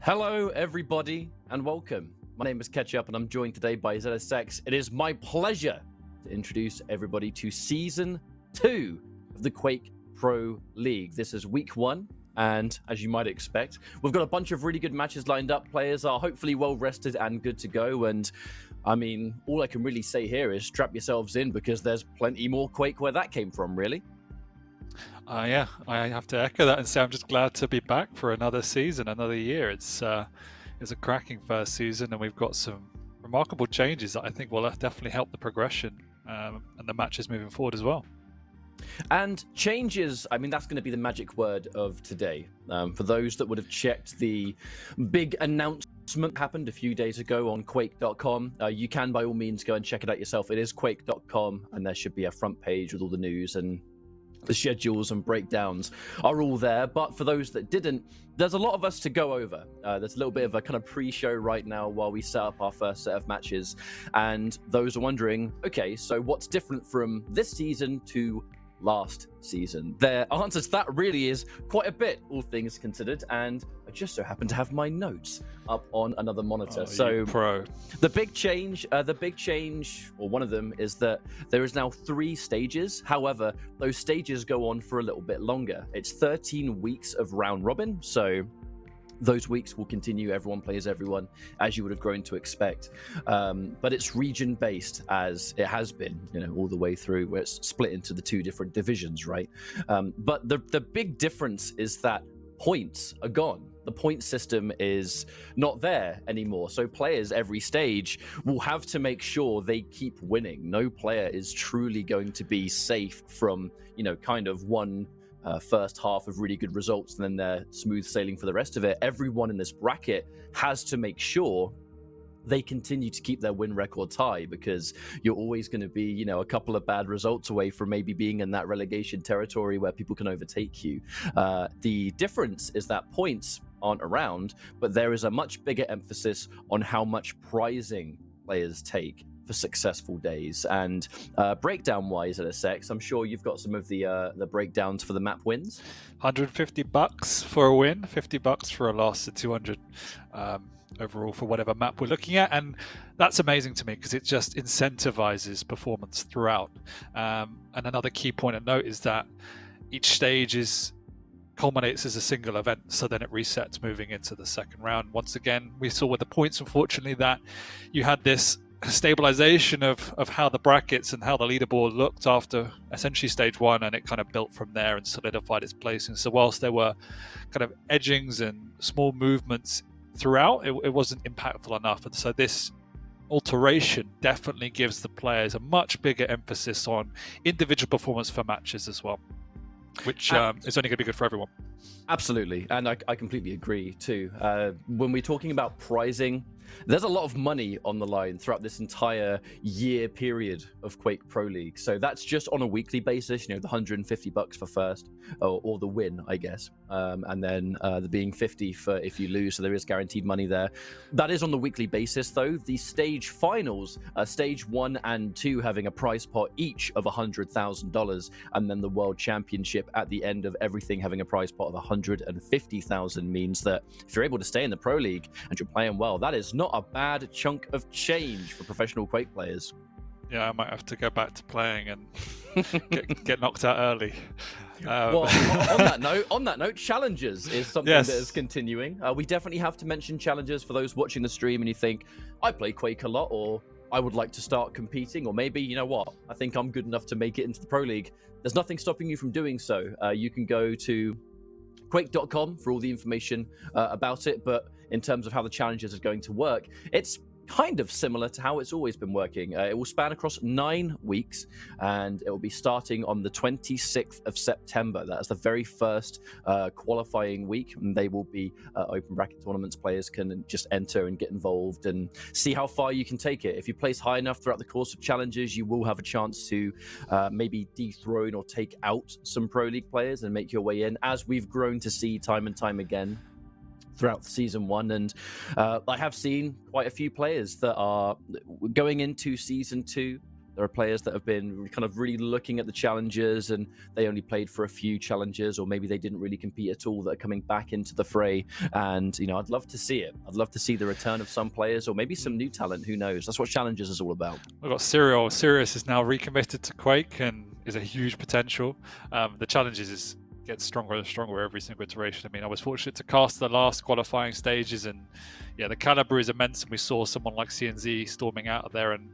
Hello, everybody, and welcome. My name is Ketchup, and I'm joined today by ZSX. It is my pleasure to introduce everybody to Season 2 of the Quake Pro League. This is Week 1, and as you might expect, we've got a bunch of really good matches lined up. Players are hopefully well-rested and good to go, and I mean, all I can really say here is strap yourselves in, because there's plenty more Quake where that came from, really. Yeah, I have to echo that and say I'm just glad to be back for another season, another year. It's a cracking first season, and we've got some remarkable changes that I think will definitely help the progression and the matches moving forward as well. And changes, I mean, that's going to be the magic word of today. For those that would have checked the big announcement happened a few days ago on Quake.com, you can by all means go and check it out yourself. It is Quake.com, and there should be a front page with all the news, and the schedules and breakdowns are all there. But for those that didn't, there's a lot of us to go over. There's a little bit of a kind of pre-show right now while we set up our first set of matches. And those are wondering, okay, so what's different from this season to last season? Their answer to that really is quite a bit, all things considered, and I just so happen to have my notes up on another monitor. So pro. The big change, or one of them, is that there is now 3 stages. However, those stages go on for a little bit longer. It's 13 weeks of round robin, so those weeks will continue. Everyone plays everyone, as you would have grown to expect. But it's region-based, as it has been, all the way through, where it's split into the 2 different divisions, right? But the big difference is that points are gone. The point system is not there anymore. So players every stage will have to make sure they keep winning. No player is truly going to be safe from, kind of one first half of really good results and then they're smooth sailing for the rest of it. Everyone in this bracket has to make sure they continue to keep their win records high, because you're always going to be, a couple of bad results away from maybe being in that relegation territory where people can overtake you. The difference is that points aren't around, but there is a much bigger emphasis on how much prizing players take for successful days. And breakdown-wise at ZSX, I'm sure you've got some of the breakdowns for the map wins. $150 for a win, $50 for a loss, and 200 overall for whatever map we're looking at. And that's amazing to me, because it just incentivizes performance throughout. And another key point of note is that each stage culminates as a single event, so then it resets moving into the second round. Once again, we saw with the points, unfortunately, that you had this stabilization of how the brackets and how the leaderboard looked after essentially stage 1, and it kind of built from there and solidified its place. And so whilst there were kind of edgings and small movements throughout, it wasn't impactful enough. And so this alteration definitely gives the players a much bigger emphasis on individual performance for matches as well, which is only going to be good for everyone. Absolutely, and I completely agree too. When we're talking about prizing, there's a lot of money on the line throughout this entire year period of Quake Pro League. So that's just on a weekly basis, the $150 for first, or the win, I guess. And then the being 50 for if you lose, so there is guaranteed money there. That is on the weekly basis, though. The stage finals, stage 1 and 2 having a prize pot each of $100,000, and then the World Championship at the end of everything having a prize pot of $150,000 means that if you're able to stay in the Pro League and you're playing well, that is not a bad chunk of change for professional Quake players. Yeah, I might have to go back to playing and get knocked out early. Well, on that note, challenges is something that is continuing. We definitely have to mention challenges for those watching the stream and you think, I play Quake a lot, or I would like to start competing, or maybe, you know what, I think I'm good enough to make it into the Pro League. There's nothing stopping you from doing so. You can go to Quake.com for all the information about it, but in terms of how the challenges are going to work, it's kind of similar to how it's always been working. It will span across 9 weeks, and it will be starting on the 26th of September. That's the very first qualifying week, and they will be open bracket tournaments. Players can just enter and get involved and see how far you can take it. If you place high enough throughout the course of challenges, you will have a chance to maybe dethrone or take out some Pro League players and make your way in, as we've grown to see time and time again throughout season 1. And I have seen quite a few players that are going into season 2 There are players that have been kind of really looking at the challenges and they only played for a few challenges, or maybe they didn't really compete at all, that are coming back into the fray. And, I'd love to see it. I'd love to see the return of some players or maybe some new talent. Who knows? That's what challenges is all about. We've got Serial. Sirius is now recommitted to Quake and is a huge potential. The challenges get stronger and stronger every single iteration. I mean, I was fortunate to cast the last qualifying stages, and the caliber is immense. And we saw someone like CNZ storming out of there, and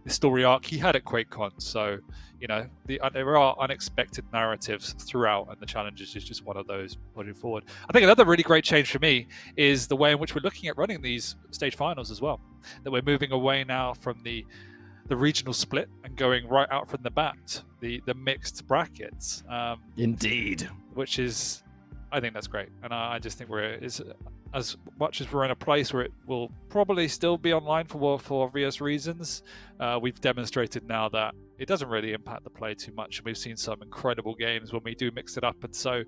the story arc he had at QuakeCon. So, there are unexpected narratives throughout, and the challenges is just one of those putting forward. I think another really great change for me is the way in which we're looking at running these stage finals as well. That we're moving away now from the regional split and going right out from the bat, the mixed brackets. Indeed. Which is, I think that's great. And I just think as much as we're in a place where it will probably still be online for obvious reasons, we've demonstrated now that it doesn't really impact the play too much. And we've seen some incredible games when we do mix it up. And so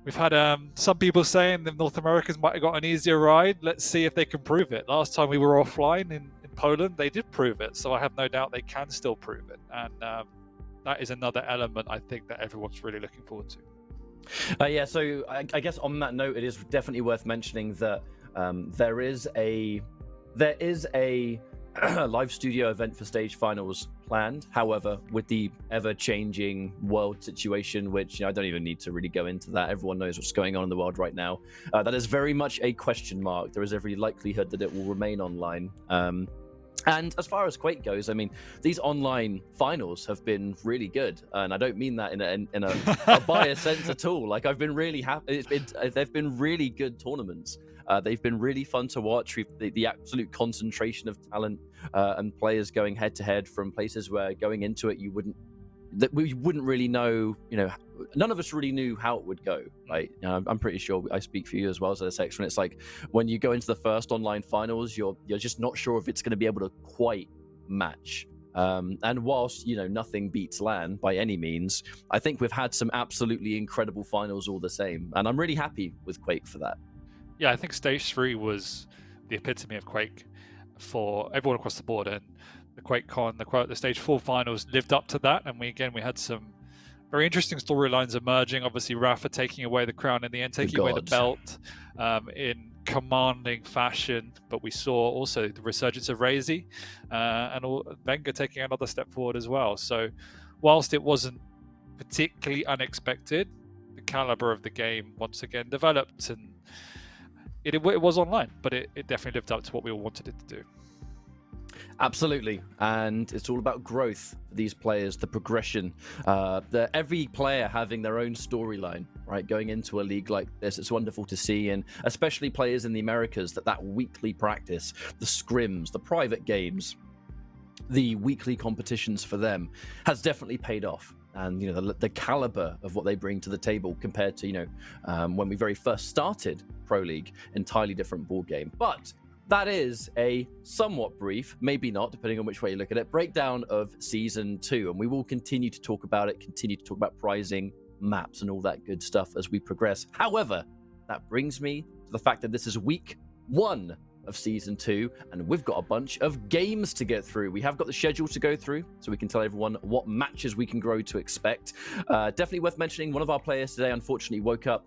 we've had some people saying the North Americans might have got an easier ride. Let's see if they can prove it. Last time we were offline in Poland, they did prove it. So I have no doubt they can still prove it. And that is another element I think that everyone's really looking forward to. So I guess on that note, it is definitely worth mentioning that there is a live studio event for stage finals planned. However, with the ever-changing world situation, which I don't even need to really go into that, everyone knows what's going on in the world right now, that is very much a question mark. There is every likelihood that it will remain online. And as far as Quake goes, I mean, these online finals have been really good, and I don't mean that in a biased sense at all. Like, I've been really happy. They've been really good tournaments. They've been really fun to watch. The absolute concentration of talent and players going head to head from places where going into it we wouldn't really know. None of us really knew how it would go. Like, I'm pretty sure I speak for you as well as this section. It's like when you go into the first online finals, you're just not sure if it's going to be able to quite match. And whilst nothing beats LAN by any means, I think we've had some absolutely incredible finals all the same, and I'm really happy with Quake for that. Yeah, I think Stage 3 was the epitome of Quake for everyone across the board, and the QuakeCon, the Stage 4 finals lived up to that, and we had some very interesting storylines emerging. Obviously, Rafa taking away the crown in the end, taking away the belt in commanding fashion, but we saw also the resurgence of Razy and Venga taking another step forward as well. So whilst it wasn't particularly unexpected, the caliber of the game once again developed, and it was online, but it definitely lived up to what we all wanted it to do. Absolutely, and it's all about growth for these players, the progression, every player having their own storyline, right? Going into a league like this, it's wonderful to see, and especially players in the Americas, that weekly practice, the scrims, the private games, the weekly competitions for them has definitely paid off. And the caliber of what they bring to the table compared to when we very first started Pro League, entirely different ball game. But that is a somewhat brief, maybe not, depending on which way you look at it, breakdown of Season 2. And we will continue to talk about it, continue to talk about pricing, maps, and all that good stuff as we progress. However, that brings me to the fact that this is week 1 of Season 2, and we've got a bunch of games to get through. We have got the schedule to go through, so we can tell everyone what matches we can grow to expect. Definitely worth mentioning, one of our players today unfortunately woke up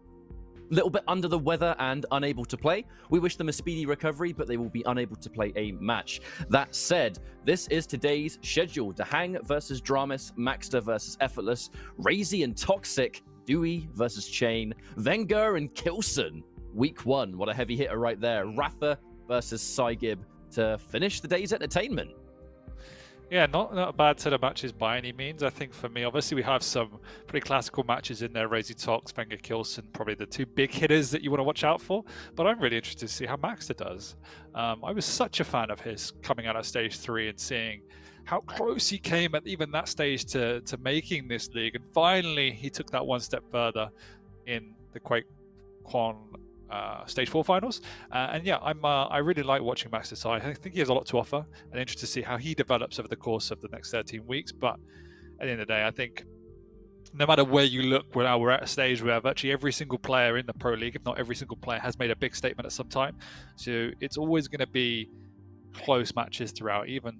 a little bit under the weather and unable to play. We wish them a speedy recovery, but they will be unable to play a match. That said, this is today's schedule. DaHanG versus dramiS, Maxter versus Effortless, Razy and Toxic, Dewey versus Chain, Wenger and Kilson. Week 1, what a heavy hitter right there. Rafa versus Cygib to finish the day's entertainment. Yeah, not a bad set of matches by any means. I think for me, obviously, we have some pretty classical matches in there. Razy Tox, Wenger Kilson, probably the two big hitters that you want to watch out for. But I'm really interested to see how Maxter does. I was such a fan of his coming out of Stage 3 and seeing how close he came at even that stage to making this league. And finally, he took that one step further in the QuakeCon Stage 4 finals, and yeah, I really like watching Maxter. So I think he has a lot to offer, and interested to see how he develops over the course of the next 13 weeks. But at the end of the day, I think no matter where you look, we're at a stage where virtually every single player in the Pro League, if not every single player, has made a big statement at some time. So it's always going to be close matches throughout. Even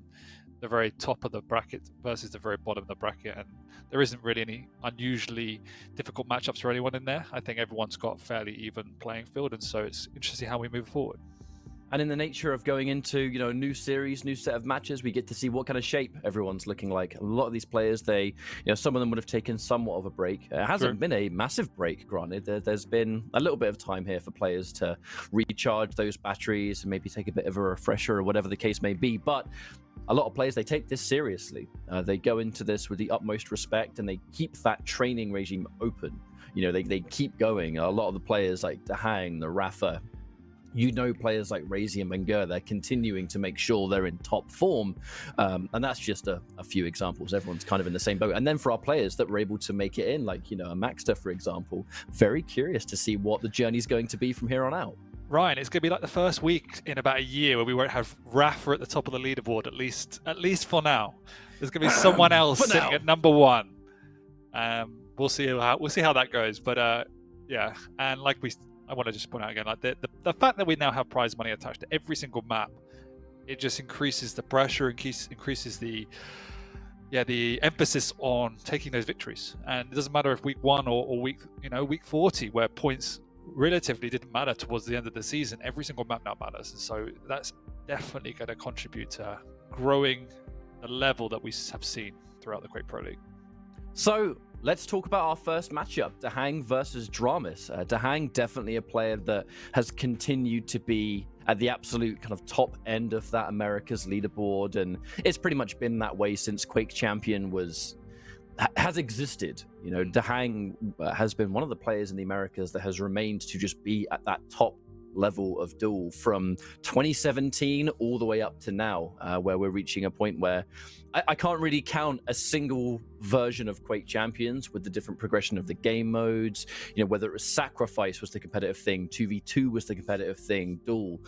the very top of the bracket versus the very bottom of the bracket, and there isn't really any unusually difficult matchups for anyone in there. I think everyone's got fairly even playing field, and so it's interesting how we move forward. And in the nature of going into, a new series, new set of matches, we get to see what kind of shape everyone's looking like. A lot of these players, some of them would have taken somewhat of a break. It hasn't been a massive break, granted. There's been a little bit of time here for players to recharge those batteries and maybe take a bit of a refresher or whatever the case may be. But a lot of players, they take this seriously. They go into this with the utmost respect, and they keep that training regime open. They keep going. A lot of the players like DaHanG, the Rafa, players like Razy and Wenger, they're continuing to make sure they're in top form. And that's just a few examples. Everyone's kind of in the same boat. And then for our players that were able to make it in, like, a Maxter, for example, very curious to see what the journey's going to be from here on out. Ryan, it's going to be like the first week in about a year where we won't have Rafa at the top of the leaderboard, at least for now. There's going to be someone else sitting at number one. We'll see how that goes. But yeah, and I want to just point out again, like the fact that we now have prize money attached to every single map, it just increases the pressure, increases the emphasis on taking those victories. And it doesn't matter if week 1 or week 40, where points relatively didn't matter towards the end of the season. Every single map now matters, and so that's definitely going to contribute to growing the level that we have seen throughout the Quake Pro League. So let's talk about our first matchup, DaHanG versus dramiS. DaHanG, definitely a player that has continued to be at the absolute kind of top end of that America's leaderboard, and it's pretty much been that way since Quake Champion has existed. DaHanG has been one of the players in the Americas that has remained to just be at that top level of duel from 2017 all the way up to now, where we're reaching a point where I can't really count a single version of Quake Champions with the different progression of the game modes, whether it was Sacrifice was the competitive thing, 2v2 was the competitive thing, duel.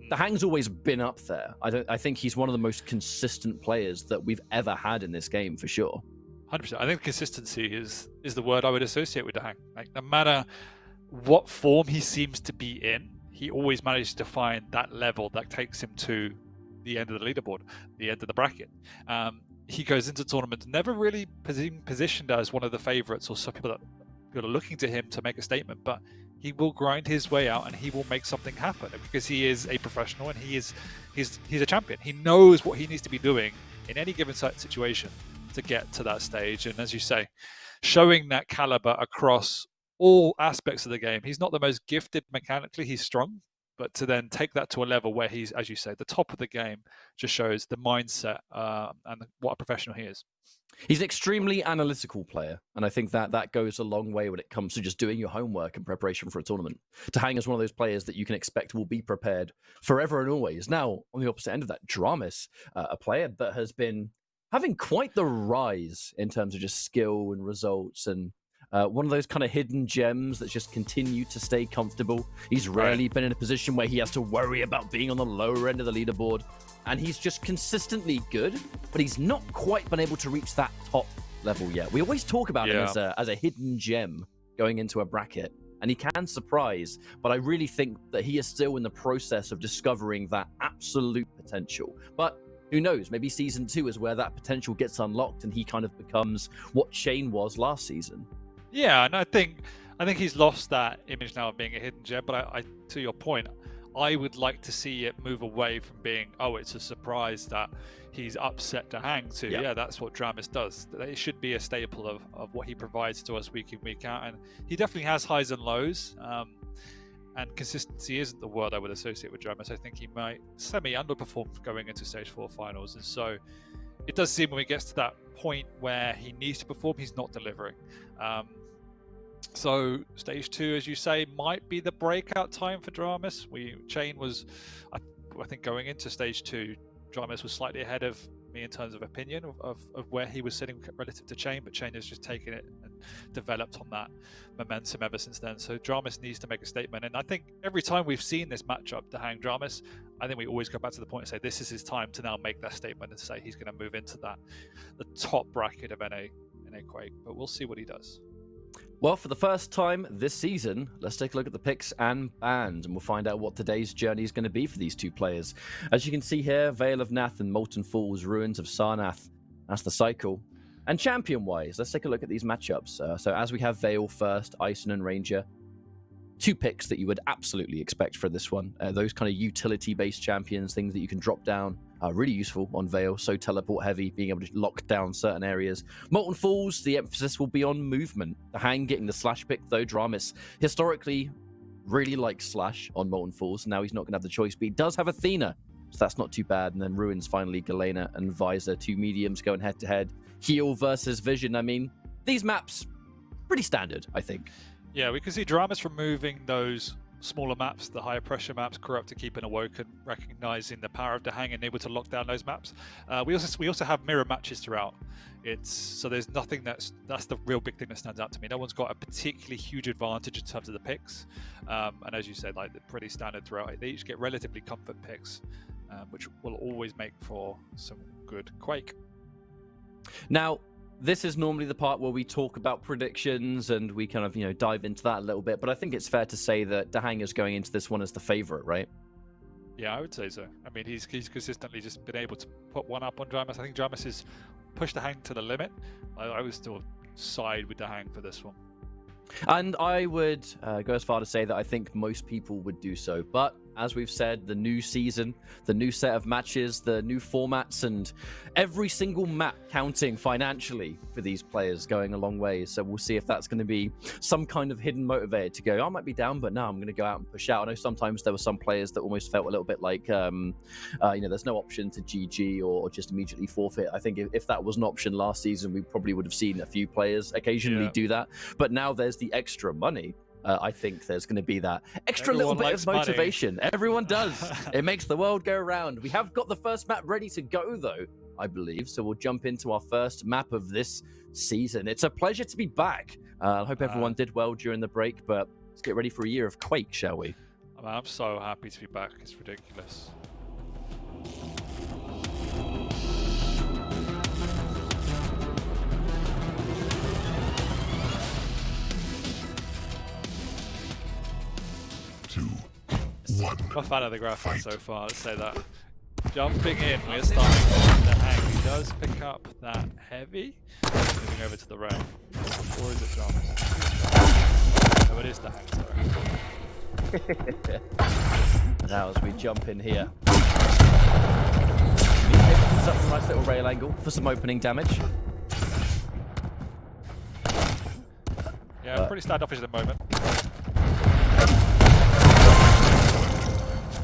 DaHanG's always been up there. I think he's one of the most consistent players that we've ever had in this game, for sure. 100%. I think consistency is the word I would associate with DaHanG. Like, no matter what form he seems to be in, he always manages to find that level that takes him to the end of the leaderboard, the end of the bracket. He goes into tournaments never really positioned as one of the favorites, or some people that are looking to him to make a statement, but he will grind his way out and he will make something happen because he is a professional and he's a champion. He knows what he needs to be doing in any given situation to get to that stage. And as you say, showing that caliber across all aspects of the game. He's not the most gifted mechanically, he's strong, but to then take that to a level where he's, as you say, the top of the game, just shows the mindset and what a professional he is. He's an extremely analytical player, and I think that goes a long way when it comes to just doing your homework in preparation for a tournament. DaHanG is one of those players that you can expect will be prepared forever and always. Now, on the opposite end of that, dramiS, a player that has been having quite the rise in terms of just skill and results, and one of those kind of hidden gems that just continue to stay comfortable. He's rarely been in a position where he has to worry about being on the lower end of the leaderboard, and he's just consistently good, but he's not quite been able to reach that top level yet. We always talk about him as a hidden gem going into a bracket, and he can surprise, but I really think that he is still in the process of discovering that absolute potential. But who knows? Maybe season 2 is where that potential gets unlocked and he kind of becomes what Shane was last season. Yeah, and I think he's lost that image now of being a hidden gem. But I to your point, I would like to see it move away from being, it's a surprise that he's upset DaHanG to, that's what dramiS does. It should be a staple of what he provides to us week in, week out. And he definitely has highs and lows. And consistency isn't the word I would associate with dramiS. I think he might semi-underperform going into Stage 4 finals. And so it does seem when he gets to that point where he needs to perform, he's not delivering. So Stage 2, as you say, might be the breakout time for dramiS. Chain was, I think going into Stage 2, dramiS was slightly ahead of me in terms of opinion of where he was sitting relative to Chain, but Chain has just taken it and developed on that momentum ever since then. So dramiS needs to make a statement, and I think every time we've seen this matchup, DaHanG dramiS, I think we always go back to the point and say this is his time to now make that statement and say he's going to move into the top bracket of NA Quake, but we'll see what he does. Well, for the first time this season, let's take a look at the picks and bans, and we'll find out what today's journey is going to be for these two players. As you can see here, Veil of Nath and Molten Falls, Ruins of Sarnath. That's the cycle. And champion-wise, let's take a look at these matchups. So as we have Veil first, Ison and Ranger, two picks that you would absolutely expect for this one. Those kind of utility-based champions, things that you can drop down, are really useful on Veil. So teleport heavy, being able to lock down certain areas. Molten Falls, the emphasis will be on movement. DaHanG getting the slash pick, though. dramiS historically really likes slash on Molten Falls. Now he's not going to have the choice, but he does have Athena, so that's not too bad. And then Ruins finally, Galena and Visor, two mediums going head-to-head. Heal versus Vision. I mean, these maps, pretty standard, I think. Yeah, we can see dramiS removing those smaller maps, the higher pressure maps, Corrupt to keep an Awoken, recognizing the power of DaHanG and able to lock down those maps. We also have mirror matches throughout. So there's nothing that's the real big thing that stands out to me. No one's got a particularly huge advantage in terms of the picks, and as you said, like they're pretty standard throughout. They each get relatively comfort picks, which will always make for some good Quake. Now, this is normally the part where we talk about predictions and we kind of, dive into that a little bit. But I think it's fair to say that DaHanG is going into this one as the favorite, right? Yeah, I would say so. I mean, he's consistently just been able to put one up on dramiS. I think dramiS has pushed DaHanG to the limit. I would still side with DaHanG for this one. And I would go as far to say that I think most people would do so. But as we've said, the new season, the new set of matches, the new formats, and every single map counting financially for these players going a long way. So we'll see if that's going to be some kind of hidden motivator to go, I might be down, but no, I'm going to go out and push out. I know sometimes there were some players that almost felt a little bit like, there's no option to GG or just immediately forfeit. I think if that was an option last season, we probably would have seen a few players occasionally do that. But now there's the extra money. I think there's going to be that extra little bit of motivation. Money. Everyone does. It makes the world go round. We have got the first map ready to go, though, I believe. So we'll jump into our first map of this season. It's a pleasure to be back. I hope everyone did well during the break, but let's get ready for a year of Quake, shall we? I'm so happy to be back. It's ridiculous. I'm a fan of the graphics so far, let's say that. Jumping in, we're starting on DaHanG. He does pick up that heavy. Moving over to the rail. Or is it dramiS? No, it is DaHanG, sorry. Now as we jump in here. He opens up a nice little rail angle for some opening damage. Yeah, pretty standoffish at the moment.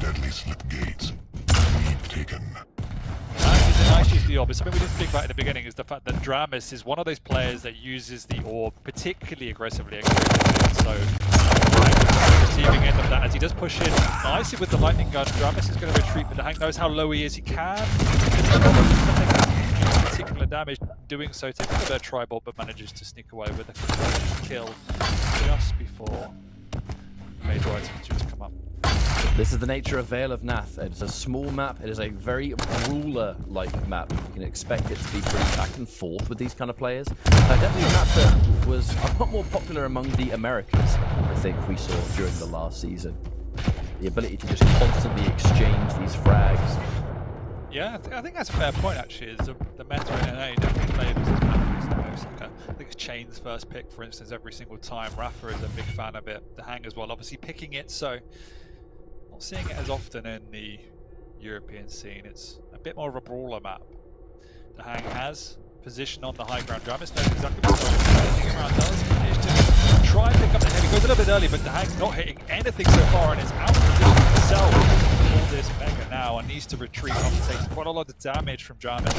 Deadly slip gates. Lead taken. It's a nice use of the orb. But something we didn't speak about in the beginning is the fact that dramiS is one of those players that uses the orb particularly aggressively. So, receiving end of that as he does push in nicely with the lightning gun. dramiS is going to retreat, but DaHanG knows how low he is. He can take particular damage doing so. Takes a bit of tribal, but manages to sneak away with a kill just before major items due to come up. This is the nature of Veil of Nath. It is a small map. It is a very ruler-like map. You can expect it to be pretty back and forth with these kind of players. Definitely a map that was a lot more popular among the Americas, I think we saw during the last season. The ability to just constantly exchange these frags. Yeah, I think that's a fair point, actually. Is the meta in NA definitely favours this map. I think it's Chain's first pick, for instance, every single time. Rafa is a big fan of it. DaHanG as well, obviously picking it, so not seeing it as often in the European scene. It's a bit more of a brawler map. DaHanG has position on the high ground. dramiS knows exactly what's going on. Anything around does manage to try and pick up the heavy. Goes a little bit early, but DaHanG not hitting anything so far and is out of position himself. All this mega now and needs to retreat after taking quite a lot of damage from dramiS.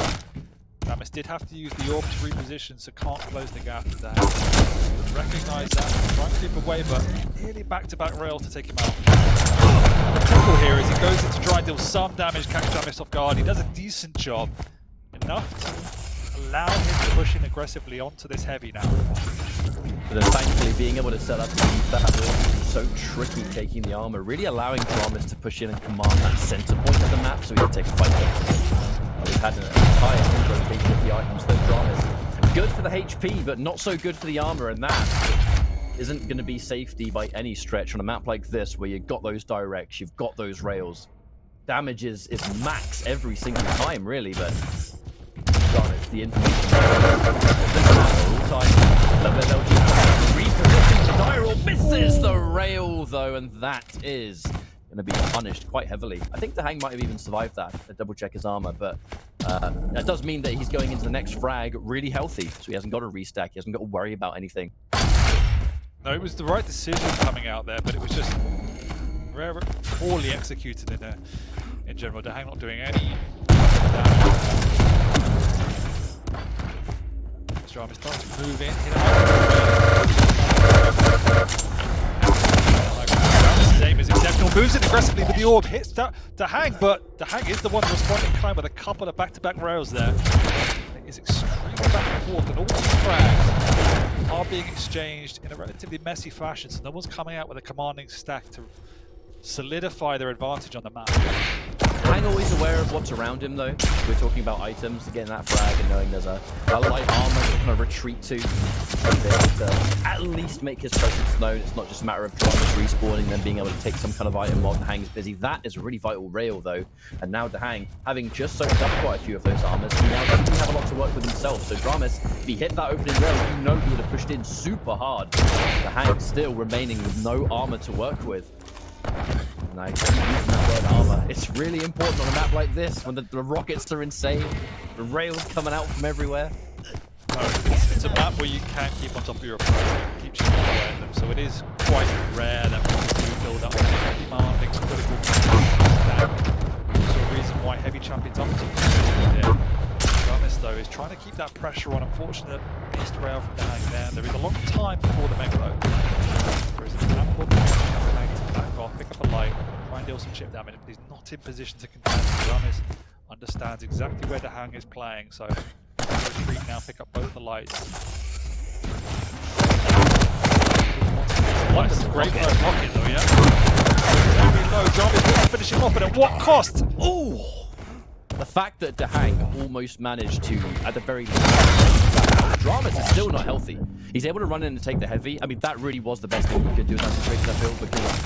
dramiS did have to use the orb to reposition, so can't close the gap to DaHanG. Recognise that, trying to keep away, but nearly back-to-back rail to take him out. The triple here is he goes in to try and deal some damage, catch dramiS off guard. He does a decent job, enough to allow him to push in aggressively onto this heavy now. But then thankfully being able to set up to use that was so tricky, taking the armor, really allowing dramiS to push in and command that center point of the map so he can take a fight. We've had an entire rotation of the items though. dramiS good for the HP, but not so good for the armor, and that isn't going to be safety by any stretch on a map like this, where you've got those directs, you've got those rails. Damage is max every single time, really, but darn it, the information. Repositions Dyril, misses the rail though, and that is going to be punished quite heavily. I think DaHanG might have even survived that. To double check his armor, but that does mean that he's going into the next frag really healthy, so he hasn't got to restack, he hasn't got to worry about anything. No, it was the right decision coming out there, but it was just poorly executed in general. DaHanG not doing any damage. dramiS starting to move in. dramiS' aim is exceptional. Moves in aggressively with the orb. Hits DaHanG, but DaHanG is the one responding kind with a couple of back-to-back rails there. It is extremely back and forth, and all these frags are being exchanged in a relatively messy fashion, so no one's coming out with a commanding stack to solidify their advantage on the map. DaHanG always aware of what's around him, though. We're talking about items, getting that frag and knowing there's a light armor to kind of retreat to. To at least make his presence known. It's not just a matter of dramiS respawning, then being able to take some kind of item while DaHanG is busy. That is a really vital rail, though. And now DaHanG, having just soaked up quite a few of those armors, he now doesn't have a lot to work with himself. So dramiS, if he hit that opening rail, you know he would have pushed in super hard. DaHanG still remaining with no armor to work with. Nice. That word armor. It's really important on a map like this when the rockets are insane, the rails coming out from everywhere. No, it's a map where you can keep on top of your opponent, keep chipping away at them, so it is quite rare that people do build up demanding critical stack. Also a reason why heavy champions often here. dramiS though is trying to keep that pressure on. Unfortunate missed rail from DaHanG there. There is a long time before the mega load. There is an ample DaHanG to back off, pick up a light, try and deal some chip damage, but he's not in position to contest. dramiS understands exactly where DaHanG is playing, so retreat now, pick up both the lights. Nice, great first rocket though, yeah? Very low, dramiS will finish him off, but at what cost? Ooh! The fact that DaHanG almost managed to, at the very least, dramiS is still not healthy. He's able to run in and take the heavy. I mean, that really was the best thing you could do in that situation, I feel, because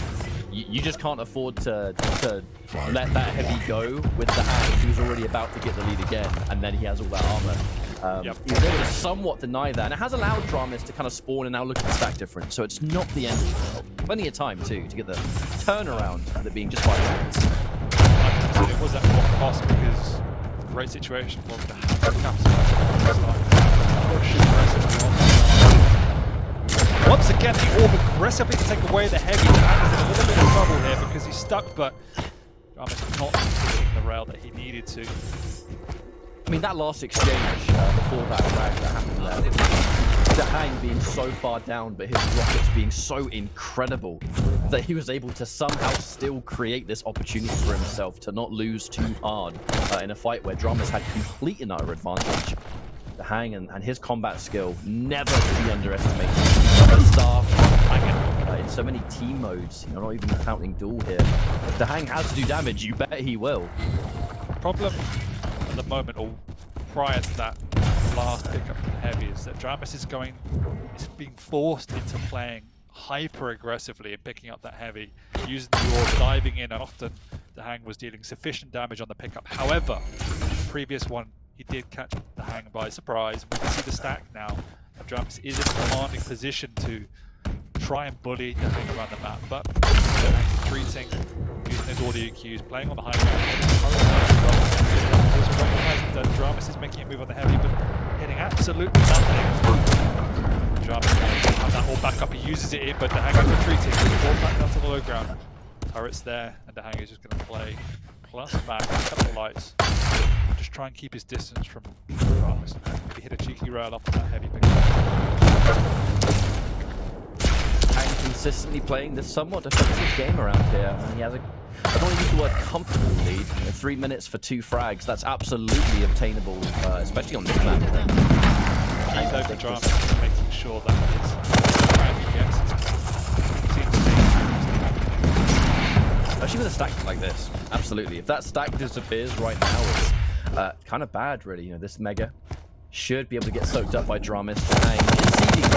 you just can't afford to let that heavy go with DaHanG, who's already about to get the lead again, and then he has all that armor. He was able to somewhat deny that, and it has allowed dramiS to kind of spawn and now look at the stack different, so it's not the end of the world. Plenty of time, too, to get the turnaround of it being just 5 minutes. It was at what cost, because great situation for DaHanG. Once again, the orb aggressively to take away the heavy. DaHanG is in a little bit of trouble here because he's stuck, but dramiS not hitting the rail that he needed to. I mean, that last exchange before that frag that happened there, DaHanG being so far down, but his rockets being so incredible that he was able to somehow still create this opportunity for himself to not lose too hard in a fight where dramiS had complete and utter advantage. DaHanG and his combat skill never to be underestimated. The staff in so many team modes, you know, not even counting duel here. If DaHanG has to do damage, you bet he will. Problem at the moment, or prior to that last pickup from heavy, is that dramiS is being forced into playing hyper aggressively and picking up that heavy, using the orb, diving in, and often DaHanG was dealing sufficient damage on the pickup. However, the previous one, he did catch DaHanG by surprise. We can see the stack now. dramiS is in a commanding position to try and bully DaHanG around the map, but DaHanG retreating, using his audio cues, playing on the high ground. That dramiS is making a move on the heavy, but hitting absolutely nothing. dramiS has that all back up, he uses it in, but DaHanG is retreating, all back down to the low ground. Turret's there, and DaHanG is just going to play plus back, pick up the lights, just try and keep his distance from dramiS. Maybe hit a cheeky rail up on that heavy pickup. And consistently playing this somewhat defensive game around here. And he has I don't want to use the word comfortable lead. 3 minutes for 2 frags. That's absolutely obtainable, especially on this map. Key though for dramiS is making sure that his frag he gets especially with a stack like this. Absolutely. If that stack disappears right now, it's kind of bad, really. You know, this mega should be able to get soaked up by dramiS. DaHanG conceding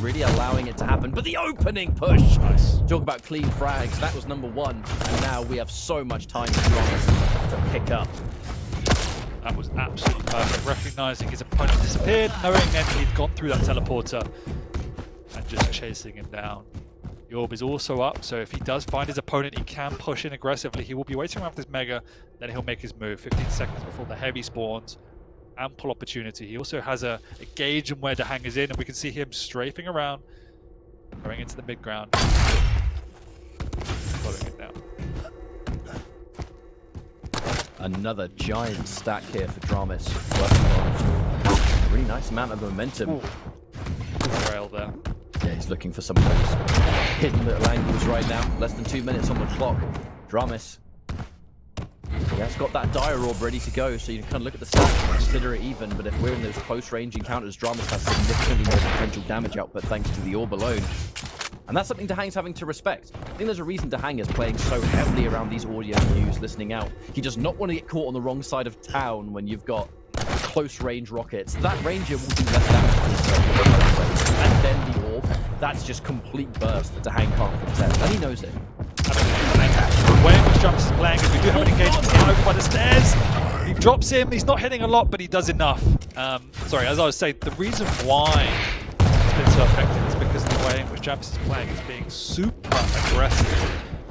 really allowing it to happen. But the opening push! Nice. Talk about clean frags. That was number 1. And now we have so much time for dramiS to pick up. That was absolutely perfect. Recognizing his opponent disappeared, knowing then he'd gone through that teleporter, and just chasing him down. The orb is also up, so if he does find his opponent, he can push in aggressively. He will be waiting around for this Mega, then he'll make his move. 15 seconds before the heavy spawns. Ample opportunity. He also has a gauge on where DaHanG is in, and we can see him strafing around, going into the mid ground. Following it down. Another giant stack here for dramiS. Working on a really nice amount of momentum. Ooh. Rail there. Yeah, he's looking for some of those hidden little angles right now. Less than 2 minutes on the clock. dramiS. He has got that dire orb ready to go, so you can kind of look at the stats and consider it even, but if we're in those close range encounters, dramiS has significantly more potential damage output thanks to the orb alone. And that's something DaHanG's having to respect. I think there's a reason DaHanG is playing so heavily around these audio cues, listening out. He does not want to get caught on the wrong side of town when you've got close range rockets. That ranger will do less damage to himself. And then the orb, that's just complete burst that DaHanG can't contest, and he knows it. The way in which dramiS is playing is we do have an engagement here over by the stairs. He drops him, he's not hitting a lot, but he does enough. Sorry, as I was saying, the reason why it's been so effective is because the way in which dramiS is playing is being super aggressive,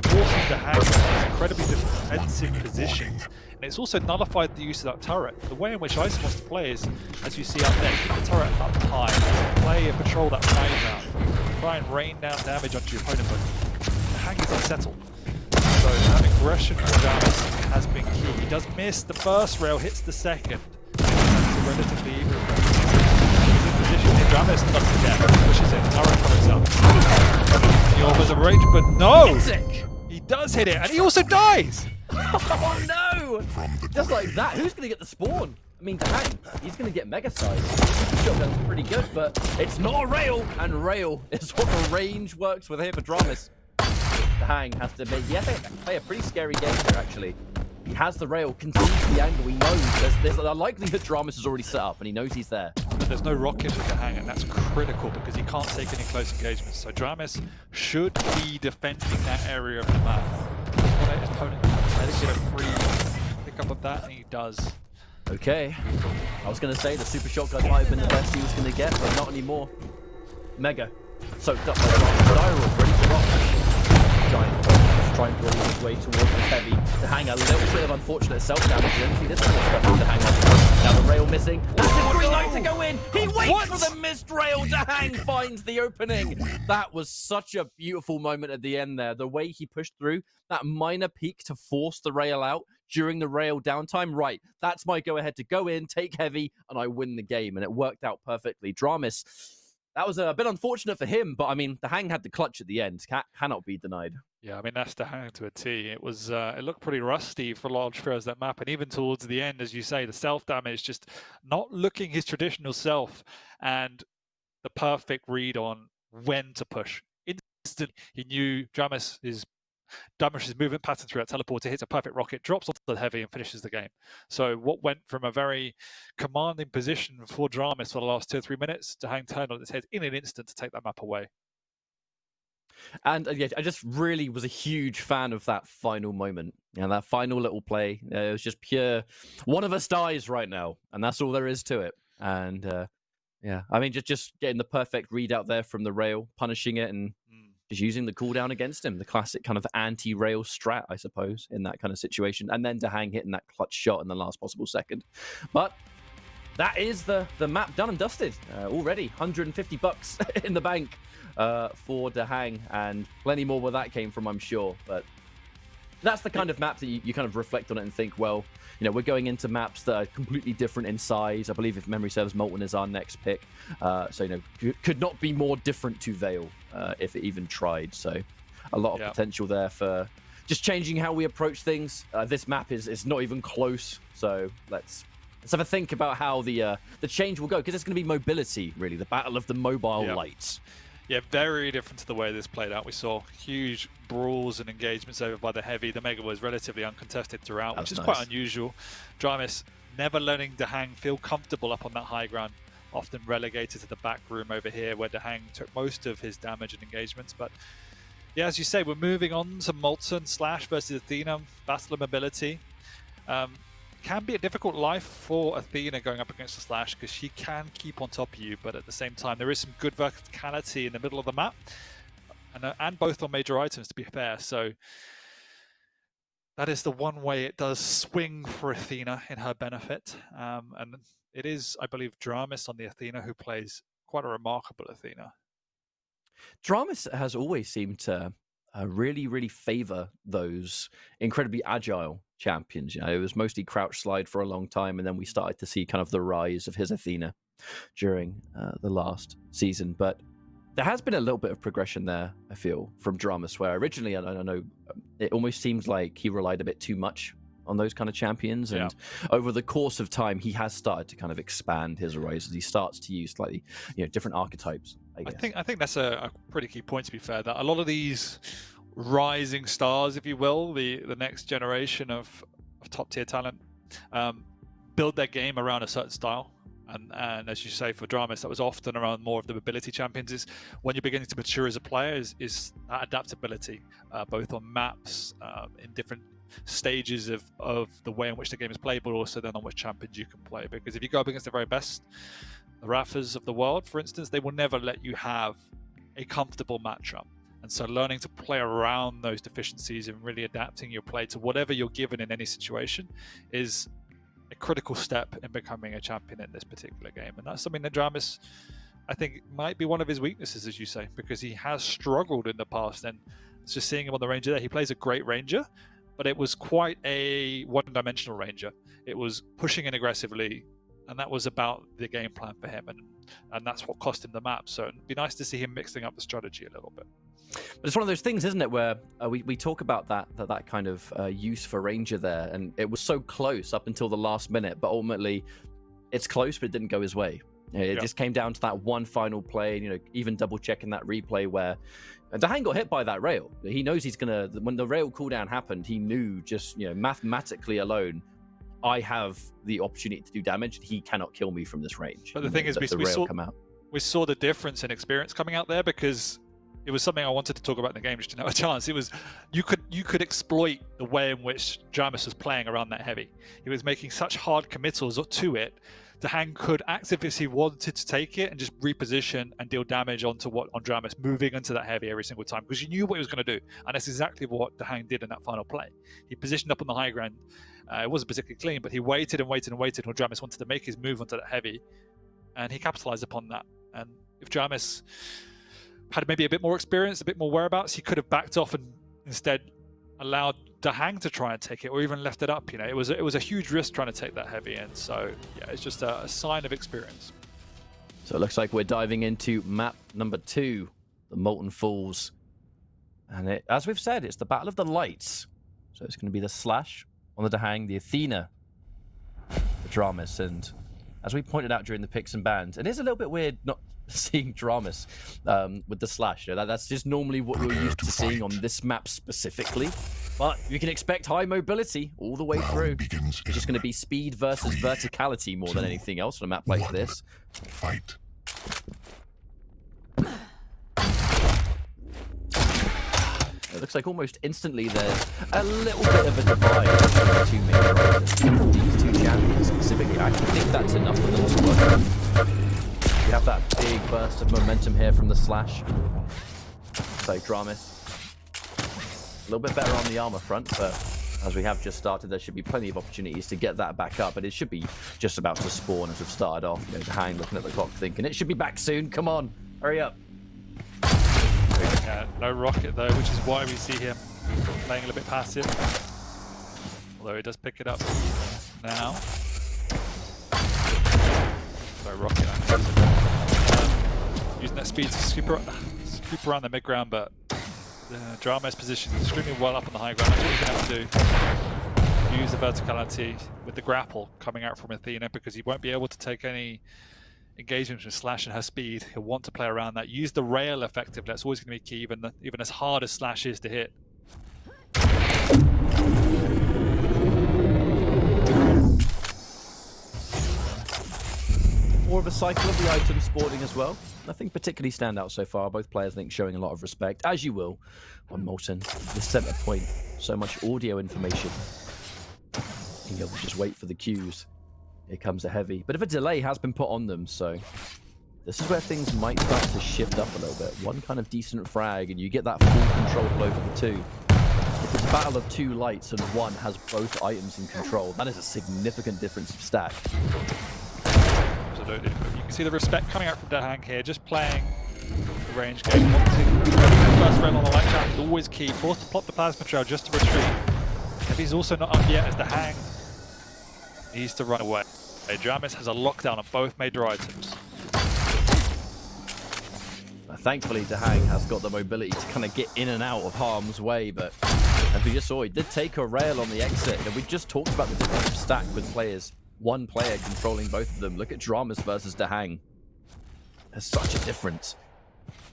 forcing DaHanG into these incredibly defensive positions. And it's also nullified the use of that turret. The way in which Ice wants to play is, as you see up there, keep the turret up high, play and patrol that high ground, try and rain down damage onto your opponent, but DaHanG is unsettled. So that aggression from dramiS has been key. He does miss the first rail, hits the second. It's a relatively even he's in position here. dramiS doesn't get it, pushes it, turret comes up. The orb was a rage, but no! He does hit it, and he also dies! Oh no! Just like that, who's going to get the spawn? I mean, DaHanG, he's going to get mega size. Shotgun's pretty good, but it's not a rail, and rail is what the range works with here for dramiS. DaHanG has to make, play a pretty scary game here, actually. He has the rail, can see the angle, he knows there's a likelihood dramiS is already set up, and he knows he's there. But there's no rocket with DaHanG, and that's critical because he can't take any close engagements. So dramiS should be defending that area of the map. His opponent has to get a free pickup of that, and he does. Okay. I was going to say the super shotgun might have been the best he was going to get, but not anymore. Mega. Soaked up by dramiS, ready to rock. Giant just trying to work his way towards this heavy. DaHanG a little bit of unfortunate self-damage. You don't see this kind of stuff with DaHanG off. Now the rail missing. That's a green light to go in. He waits for the missed rail. DaHanG finds the opening. That was such a beautiful moment at the end there. The way he pushed through that minor peak to force the rail out during the rail downtime. Right, that's my go-ahead to go in, take heavy, and I win the game. And it worked out perfectly. dramiS, that was a bit unfortunate for him, but I mean, DaHanG had the clutch at the end. Cannot be denied. Yeah, I mean, that's DaHanG to a T. It was, it looked pretty rusty for large throws, that map, and even towards the end, as you say, the self-damage, just not looking his traditional self, and the perfect read on when to push. Instantly, he knew dramiS's movement pattern through that teleporter, hits a perfect rocket, drops onto the heavy, and finishes the game. So what went from a very commanding position for dramiS for the last 2 or 3 minutes, DaHanG turned on its head in an instant to take that map away. And yeah, I just really was a huge fan of that final moment. You know, that final little play. It was just pure, one of us dies right now, and that's all there is to it. And yeah, I mean, just getting the perfect read out there from the rail, punishing it, and just using the cooldown against him. The classic kind of anti-rail strat, I suppose, in that kind of situation. And then DaHanG hitting that clutch shot in the last possible second. But that is the map done and dusted already. 150 bucks in the bank for DaHanG, and plenty more where that came from, I'm sure. But that's the kind of map that you kind of reflect on it and think, well, you know, we're going into maps that are completely different in size. I believe, if memory serves, Molten is our next pick. So, you know, could not be more different to Veil if it even tried. So a lot of potential there for just changing how we approach things. This map is not even close. So let's have a think about how the change will go, because it's going to be mobility, really, the battle of the mobile lights. Yeah, very different to the way this played out. We saw huge brawls and engagements over by the heavy. The Mega was relatively uncontested throughout, which is quite unusual. dramiS never letting DaHanG feel comfortable up on that high ground. often relegated to the back room over here where DaHanG took most of his damage and engagements. But yeah, as you say, we're moving on to Molten Slash versus Athena, Battle of Mobility. Can be a difficult life for Athena going up against the Slash because she can keep on top of you, but at the same time there is some good verticality in the middle of the map, and both on major items, to be fair. So that is the one way it does swing for Athena in her benefit. And it is, I believe, dramiS on the Athena who plays quite a remarkable Athena. dramiS has always seemed to really, really favor those incredibly agile champions. It was mostly crouch slide for a long time, and then we started to see kind of the rise of his Athena during the last season. But there has been a little bit of progression there, I feel, from dramiS, where originally, I don't know, it almost seems like he relied a bit too much on those kind of champions, and over the course of time he has started to kind of expand his horizons. He starts to use slightly different archetypes, I guess. I think that's a pretty key point, to be fair, that a lot of these rising stars, if you will, the next generation of top tier talent, build their game around a certain style. And as you say, for dramiS, that was often around more of the mobility champions. Is when you're beginning to mature as a player is that adaptability, both on maps, in different stages of the way in which the game is played, but also then on which champions you can play. Because if you go up against the very best, the Rafas of the world, for instance, they will never let you have a comfortable matchup. And so learning to play around those deficiencies and really adapting your play to whatever you're given in any situation is a critical step in becoming a champion in this particular game. And that's something that dramiS, I think, might be one of his weaknesses, as you say, because he has struggled in the past. And it's just seeing him on the Ranger there, he plays a great Ranger, but it was quite a one-dimensional Ranger. It was pushing in aggressively, and that was about the game plan for him, and that's what cost him the map. So it'd be nice to see him mixing up the strategy a little bit. But it's one of those things, isn't it, where we talk about that kind of use for Ranger there, and it was so close up until the last minute, but ultimately it's close, but it didn't go his way. It just came down to that one final play, even double checking that replay where DaHanG got hit by that rail. He knows he's gonna, when the rail cooldown happened, he knew just mathematically alone, I have the opportunity to do damage. He cannot kill me from this range. But the thing is, we saw the difference in experience coming out there, because it was something I wanted to talk about in the game, just didn't have a chance. It was you could exploit the way in which dramiS was playing around that heavy. He was making such hard committals to it. DaHanG could actively, if he wanted to take it and just reposition and deal damage on dramiS, moving into that heavy every single time, because you knew what he was going to do, and that's exactly what DaHanG did in that final play. He positioned up on the high ground. It wasn't particularly clean, but he waited and waited and waited until dramiS wanted to make his move onto that heavy, and he capitalized upon that. And if dramiS had maybe a bit more experience, a bit more whereabouts, he could have backed off and instead allowed DaHanG to try and take it, or even left it up. It was a huge risk trying to take that heavy, and so yeah, it's just a sign of experience. So it looks like we're diving into map number 2, the Molten Falls, and as we've said, it's the Battle of the Lights. So it's going to be the Slash on the DaHanG, the Athena, the dramiS, and as we pointed out during the picks and bans, it is a little bit weird not seeing dramiS with the Slash. That's just normally what we're used to seeing on this map specifically, but you can expect high mobility all the way through. It's just going to be speed versus verticality more than anything else on a map like this. Fight. It looks like almost instantly there's a little bit of a divide between the two main riders. These two champions specifically, I actually think that's enough for them to work. We have that big burst of momentum here from the Slash. So dramiS, a little bit better on the armor front, but as we have just started, there should be plenty of opportunities to get that back up, but it should be just about to spawn as we've started off. DaHanG looking at the clock thinking, it should be back soon, come on, hurry up. No rocket though, which is why we see him playing a little bit passive. Although he does pick it up now. No rocket. Using that speed to scoop around the mid ground, but dramiS position is extremely well up on the high ground. That's what he's going to have to do. Use the verticality with the grapple coming out from Athena, because he won't be able to take any engagement with Slash and her speed. He'll want to play around that. Use the rail effectively. That's always going to be key, even as hard as Slash is to hit. more of a cycle of the items spawning as well. Nothing particularly stand out so far. Both players, I think, showing a lot of respect, as you will on Molten. The center point, so much audio information. And you'll just wait for the cues. Here comes a heavy. Bit of a delay has been put on them, so this is where things might start to shift up a little bit. One kind of decent frag, and you get that full control over the two. If it's a battle of two lights and one has both items in control, that is a significant difference of stack. Absolutely. You can see the respect coming out from DaHanG here, just playing the range game. First rail on the light trap is always key. Forced to plot the plasma trail just to retreat. If he's also not up yet, as DaHanG needs to run away. dramiS has a lockdown on both major items. Thankfully, DaHanG has got the mobility to kind of get in and out of harm's way, but as we just saw, he did take a rail on the exit, and we just talked about the difference of stack with players. One player controlling both of them. Look at dramiS versus DaHanG. There's such a difference.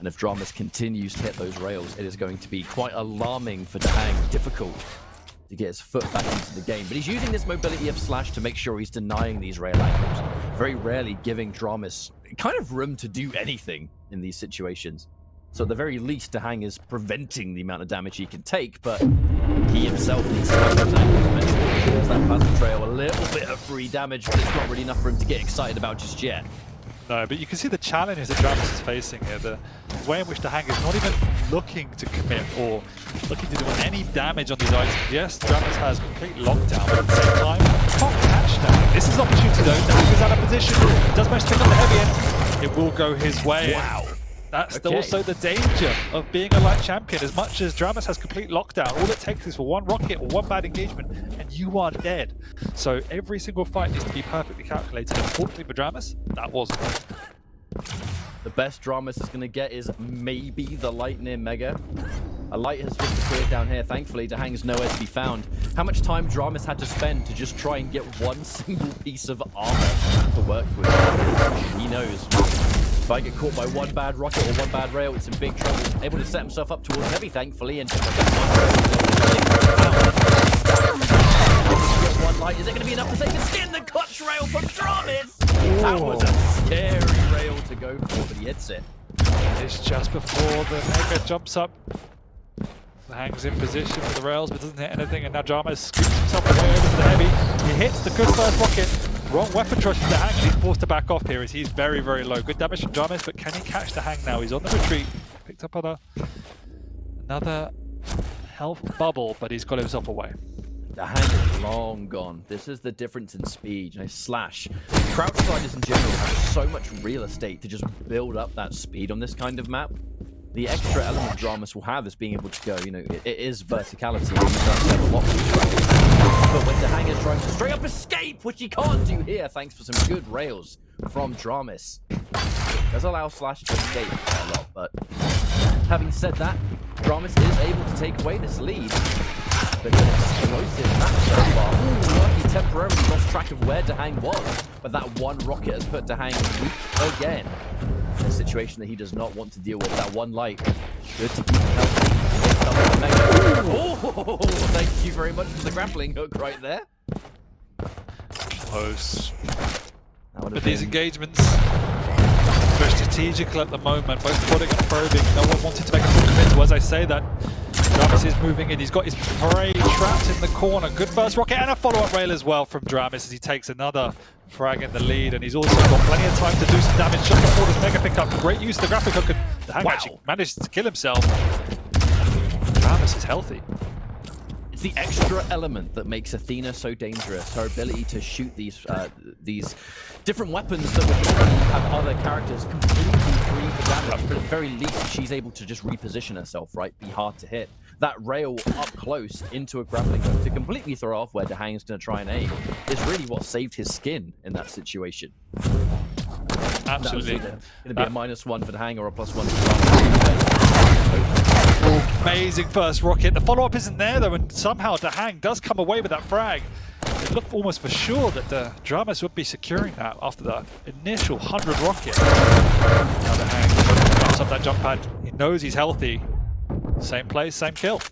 And if dramiS continues to hit those rails, it is going to be quite alarming for DaHanG. Difficult to get his foot back into the game. But he's using this mobility of Slash to make sure he's denying these rail angles. Very rarely giving dramiS kind of room to do anything in these situations. So at the very least, DaHanG is preventing the amount of damage he can take, but he himself needs to have those angles. There's that plasma trail, a little bit of free damage, but it's not really enough for him to get excited about just yet. No, but you can see the challenges that dramiS is facing here. The way in which DaHanG is not even looking to commit or looking to do any damage on these items. Yes, dramiS has complete lockdown, but at the same time, can't catch DaHanG. This is an opportunity though. DaHanG is out of position. Does manage to pick up the heavy end. It will go his way. Wow. That's also the danger of being a light champion. As much as dramiS has complete lockdown, all it takes is for one rocket or one bad engagement, and you are dead. So every single fight needs to be perfectly calculated. Unfortunately for dramiS, that wasn't. The best dramiS is going to get is maybe the light near Mega. A light has just appeared down here. Thankfully, DaHanG's nowhere to be found. How much time dramiS had to spend to just try and get one single piece of armor to work with? He knows. If I get caught by one bad rocket or one bad rail, it's in big trouble. Able to set himself up towards heavy, thankfully, and one light. Is it going to be enough to save the skin? The clutch rail from dramiS! That was a scary rail to go for, but he hits it. It's just before the Mega jumps up. DaHanG's in position for the rails, but doesn't hit anything, and now dramiS scoops himself away over to the heavy. He hits the good first rocket. Wrong weapon choice from DaHanG, and he's forced to back off here as he's very, very low. Good damage from dramiS, but can he catch DaHanG now? He's on the retreat. Picked up on another health bubble, but he's got himself away. DaHanG is long gone. This is the difference in speed. You know, Slash. Crouch sliders in general have so much real estate to just build up that speed on this kind of map. The extra element dramiS will have is being able to go, you know, it is verticality. He does have a lot of strength. But when DaHanG is trying to straight up escape, which he can't do here, thanks for some good rails from dramiS. Does allow Slash to escape quite a lot, but having said that, dramiS is able to take away this lead. But an explosive match so far. Ooh, he temporarily lost track of where DaHanG was, but that one rocket has put DaHanG weak again. A situation that he does not want to deal with. That one light. Good to keep him healthy. Oh, thank you very much for the grappling hook right there. Close. But these engagements very strategical at the moment, both putting and probing. No one wanted to make a full commit. As I say that, dramiS is moving in. He's got his prey trapped in the corner. Good first rocket and a follow-up rail as well from dramiS as he takes another frag in the lead, and he's also got plenty of time to do some damage just before this mega pickup. Great use of the grappling hook, and DaHanG actually managed to kill himself. dramiS is healthy. It's the extra element that makes Athena so dangerous. Her ability to shoot these different weapons that would normally have other characters completely free for damage, but at the very least she's able to just reposition herself, right? Be hard to hit. That rail up close into a grappling hook to completely throw off where DaHanG's going to try and aim is really what saved his skin in that situation. Absolutely. Going to be a -1 for DaHanG or a +1 for Amazing first rocket. The follow-up isn't there though, and somehow DaHanG does come away with that frag. It looked almost for sure that dramiS would be securing that after the initial 100 rocket. Now DaHanG jumps up that jump pad. He knows he's healthy. Same place, same kill.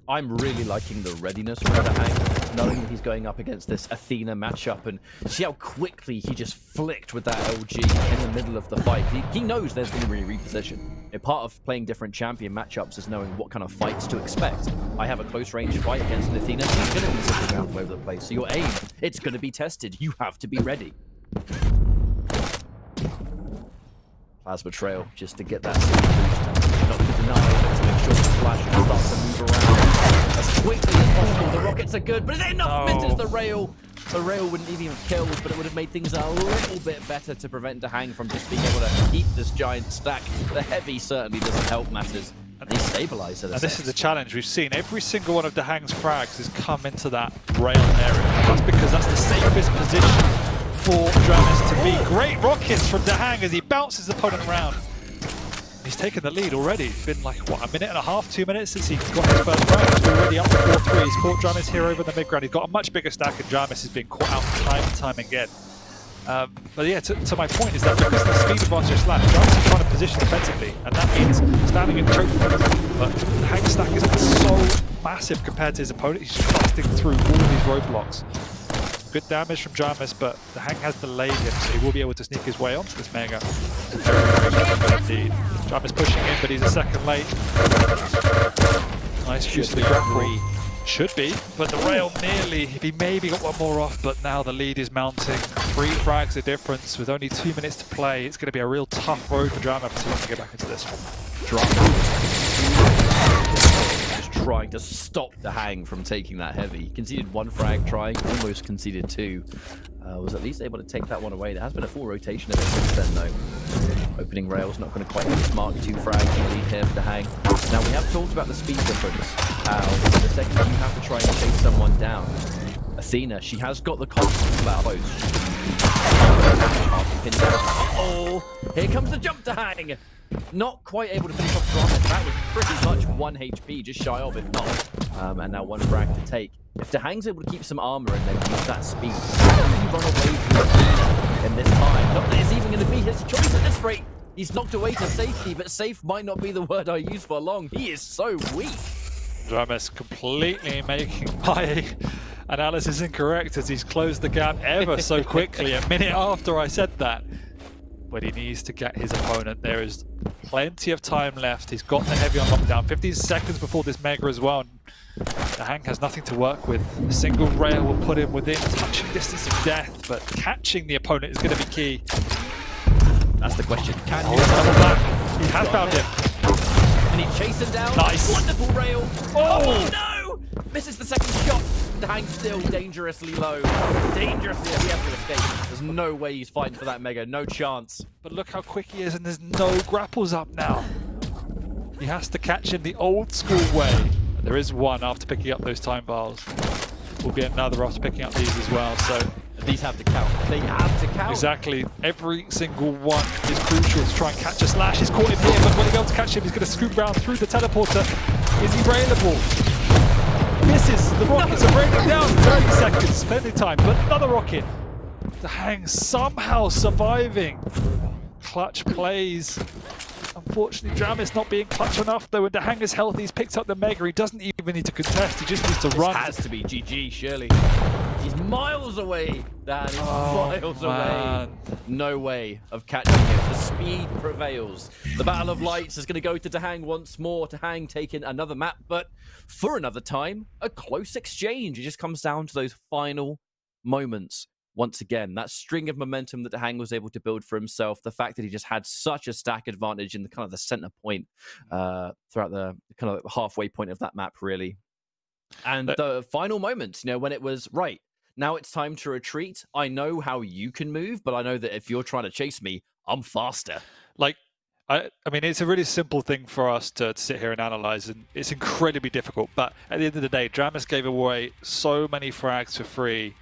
I'm really liking the readiness from DaHanG. knowing that he's going up against this Athena matchup, and see how quickly he just flicked with that LG in the middle of the fight. He knows there's going to be a reposition. A part of playing different champion matchups is knowing what kind of fights to expect. I have a close range fight against an Athena. She's going to be zipping around all over the place. So your aim, it's going to be tested. You have to be ready. Plasma Trail just to get that boost. Not to deny, but to make sure the flash can start to move around as quickly as possible. The rockets are good, but is it enough? Misses the rail. The rail wouldn't even have killed, but it would have made things a little bit better to prevent DaHanG from just being able to keep this giant stack. The heavy certainly doesn't help matters. And they stabilize it. And this is the challenge. We've seen every single one of DaHanG's frags has come into that rail area. That's because that's the safest position for dramiS to be. Great rockets from DaHanG as he bounces his opponent around. He's taken the lead already. It's been like, what, a minute and a half, 2 minutes since he got his first frag. He's already up to 4-3. He's caught dramiS here over the mid-ground. He's got a much bigger stack, and dramiS has been caught out time and time again. But yeah, to my point is that because of the speed advantage slash, dramiS is trying to position defensively, and that means standing and choking. But DaHanG's stack is so massive compared to his opponent. He's just busting through all these roadblocks. Good damage from dramiS, but DaHanG has delayed him, so he will be able to sneak his way onto this Mega. Indeed. dramiS pushing in, but he's a second late. Nice use of the grapple. Should be, but the rail nearly, if he maybe got one more off, but now the lead is mounting. 3 frags the difference with only 2 minutes to play. It's going to be a real tough road for dramiS to want to get back into this one. Just trying to stop DaHanG from taking that heavy. Conceded 1 frag trying, almost conceded 2. Was at least able to take that one away. There has been a full rotation of it since then though. Opening rail's not going to quite hit Mark 2 frags in the lead here for DaHanG. Now we have talked about the speed difference. The second you have to try and chase someone down. Athena, she has got the confidence about those. Oh, here comes the jump DaHanG. Not quite able to finish off dramiS. That was pretty much 1 HP, just shy of, if not. And now 1 frag to take. If DaHanG's able to keep some armor and then use that speed, how can he run away from Athena in this time? Not that it's even going to be his choice at this rate. He's knocked away to safety, but safe might not be the word I use for long. He is so weak. dramiS completely making my analysis incorrect as he's closed the gap ever so quickly a minute after I said that. But he needs to get his opponent. There is plenty of time left. He's got the heavy on lockdown. 15 seconds before this Mega as well. DaHanG has nothing to work with. A single rail will put him within touching distance of death, but catching the opponent is going to be key. That's the question. Can he double back? He has found him. And he chases him down. Nice. Wonderful rail. Oh no! Misses the second shot. DaHanG still dangerously low. Dangerously, he has to escape. There's no way he's fighting for that Mega. No chance. But look how quick he is, and there's no grapples up now. He has to catch him the old school way. And there is one after picking up those time bars. Will be another after picking up these as well. So these have to count. They have to count. Exactly. Every single one is crucial to try and catch a slash. He's caught him here, but when he be able to catch him, he's going to scoop round through the teleporter. Is he railable? Misses. The rockets are raining down. 30 seconds. Plenty of time, but another rocket. DaHanG somehow surviving. Clutch plays. Unfortunately, dramiS not being clutch enough, though. When DaHanG is healthy, he's picked up the Mega. He doesn't even need to contest. He just needs to run. Has to be GG, surely. He's miles away, Dan. He's miles away. No way of catching him. The speed prevails. The Battle of Lights is going to go to DaHanG once more. DaHanG taking another map, but for another time, a close exchange. It just comes down to those final moments. Once again, that string of momentum that DaHanG was able to build for himself, the fact that he just had such a stack advantage in the kind of the center point throughout the kind of halfway point of that map, really. And the final moments, you know, when it was, right, now it's time to retreat. I know how you can move, but I know that if you're trying to chase me, I'm faster. Like, I mean, it's a really simple thing for us to sit here and analyze, and it's incredibly difficult. But at the end of the day, dramiS gave away so many frags for free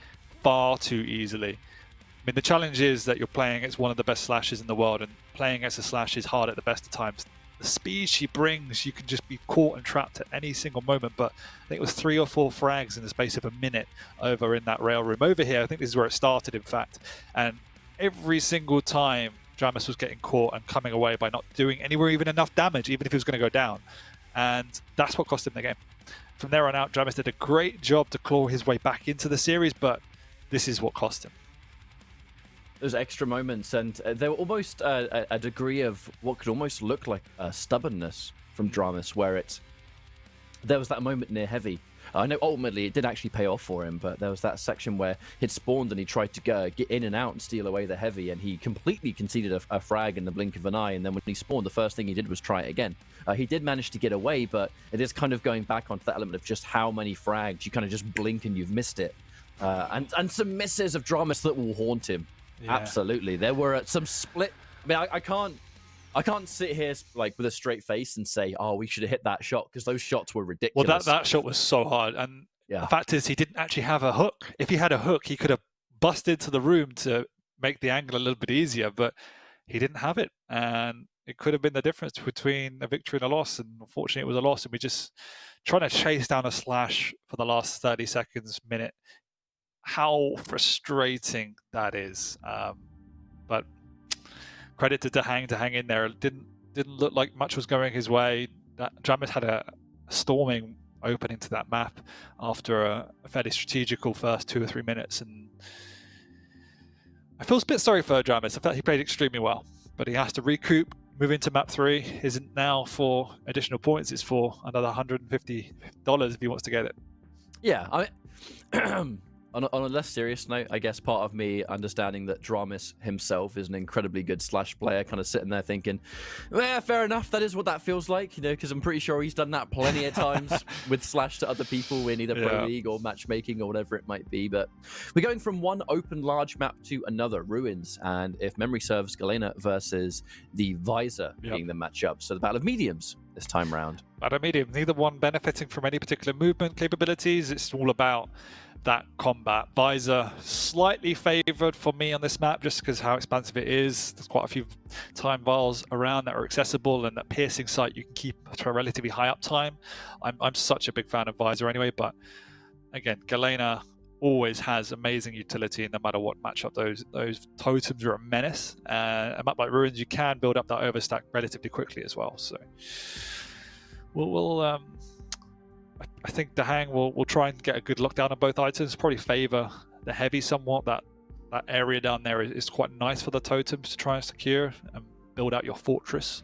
far too easily. I mean, the challenge is that you're playing against one of the best slashes in the world, and playing against a slash is hard at the best of times. The speed she brings, you can just be caught and trapped at any single moment. But I think it was 3 or 4 frags in the space of a minute over in that rail room. Over here, I think this is where it started, in fact. And every single time, dramiS was getting caught and coming away by not doing anywhere even enough damage, even if he was going to go down. And that's what cost him the game. from there on out, dramiS did a great job to claw his way back into the series, but this is what cost him. Those extra moments, and there were almost a degree of what could almost look like stubbornness from dramiS, where there was that moment near heavy. I know ultimately it did actually pay off for him, but there was that section where he'd spawned and he tried to get in and out and steal away the heavy, and he completely conceded a frag in the blink of an eye, and then when he spawned, the first thing he did was try it again. He did manage to get away, but it is kind of going back onto that element of just how many frags. You kind of just blink and you've missed it. And some misses of dramiS that will haunt him. Yeah. Absolutely. There were some split... I mean, I can't sit here like with a straight face and say, "Oh, we should have hit that shot," because those shots were ridiculous. Well, that shot was so hard, and the fact is, he didn't actually have a hook. If he had a hook, he could have busted to the room to make the angle a little bit easier, but he didn't have it, and it could have been the difference between a victory and a loss. And unfortunately, it was a loss. And we just trying to chase down a slash for the last 30 seconds, minute. How frustrating that is, but. Credit to DaHanG to hang in there. It didn't look like much was going his way. dramiS had a storming opening to that map after a fairly strategical first 2 or 3 minutes, and I feel a bit sorry for dramiS. I felt he played extremely well, but he has to recoup, move into map 3. Isn't now for additional points, it's for another $150 if he wants to get it. Yeah, I mean, on a less serious note, I guess part of me understanding that dramiS himself is an incredibly good Slash player, kind of sitting there thinking, well, fair enough, that is what that feels like, you know, because I'm pretty sure he's done that plenty of times with Slash to other people in either Pro League or matchmaking or whatever it might be. But we're going from one open large map to another, Ruins, and if memory serves, Galena versus the Visor being the matchup. So the Battle of Mediums this time round. Battle of Medium, neither one benefiting from any particular movement capabilities. It's all about that combat. Visor slightly favored for me on this map just because how expansive it is. There's quite a few time vials around that are accessible, and that piercing sight you can keep to a relatively high uptime. I'm such a big fan of Visor anyway, but again, Galena always has amazing utility no matter what matchup. Those totems are a menace. A map like Ruins, you can build up that overstack relatively quickly as well. So we'll I think DaHanG will try and get a good lockdown on both items, probably favor the heavy somewhat. That area down there is quite nice for the totems to try and secure and build out your fortress.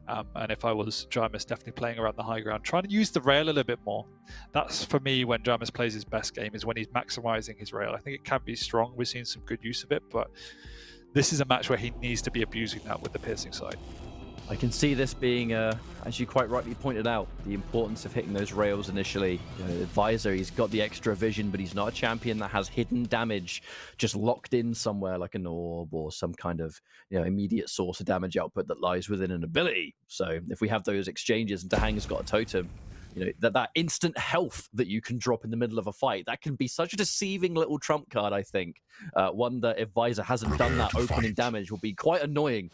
And if I was dramiS, definitely playing around the high ground, trying to use the rail a little bit more. That's for me when dramiS plays his best game, is when he's maximizing his rail. I think it can be strong. We've seen some good use of it, but this is a match where he needs to be abusing that with the piercing side. I can see this being, as you quite rightly pointed out, the importance of hitting those rails initially. You know, Visor, he's got the extra vision, but he's not a champion that has hidden damage just locked in somewhere like an orb or some kind of, you know, immediate source of damage output that lies within an ability. So if we have those exchanges and DaHanG's got a totem, you know, that instant health that you can drop in the middle of a fight, that can be such a deceiving little trump card, I think. One that if Visor hasn't done that opening damage will be quite annoying.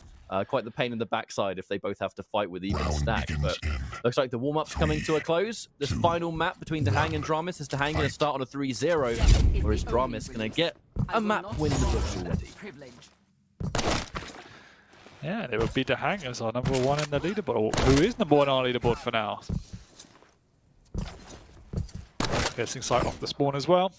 Quite the pain in the backside if they both have to fight with even stack. But looks like the warm-up's coming to a close. This final map between DaHanG and dramiS is DaHanG going to start on a 3-0, whereas dramiS going to get a map win in the books already. Yeah, it would be DaHanG as our number 1 in the leaderboard, who is number 1 on our leaderboard for now. Piercing sight off the spawn as well.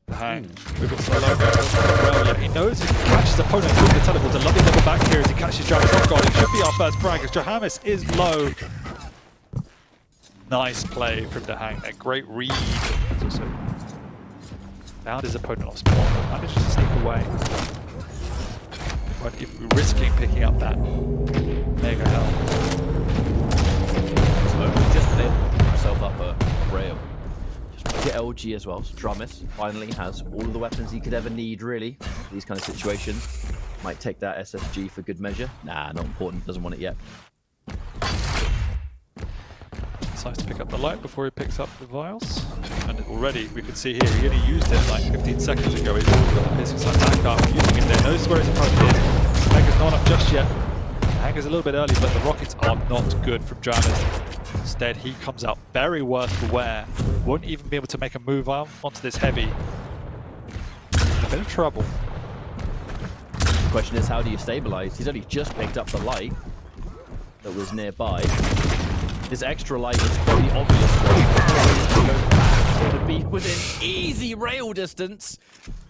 DaHanG, we've got solo well, yeah, he knows if he catches his opponent with the teleport. A lovely double back here as he catches dramiS off guard. It should be our first frag as dramiS is low. Nice play from DaHanG, a great read. He's also found his opponent off spawn, manages to sneak away. But even risking picking up that mega help. So just put himself up a rail. Get LG as well. So dramiS finally has all of the weapons he could ever need, really. These kind of situations. Might take that SSG for good measure. Nah, not important. Doesn't want it yet. Decides to pick up the light before he picks up the vials. And already we can see here, he only used it like 15 seconds ago. He's got the piercing sight back up, using it there. Knows where his opponent is. Mega's not up just yet. DaHanG is a little bit early, but the rockets are not good from dramiS. Instead, he comes out very worse for wear. Won't even be able to make a move onto this heavy. In a bit of trouble. The question is, how do you stabilize? He's only just picked up the light that was nearby. This extra light is pretty obvious. easy rail distance.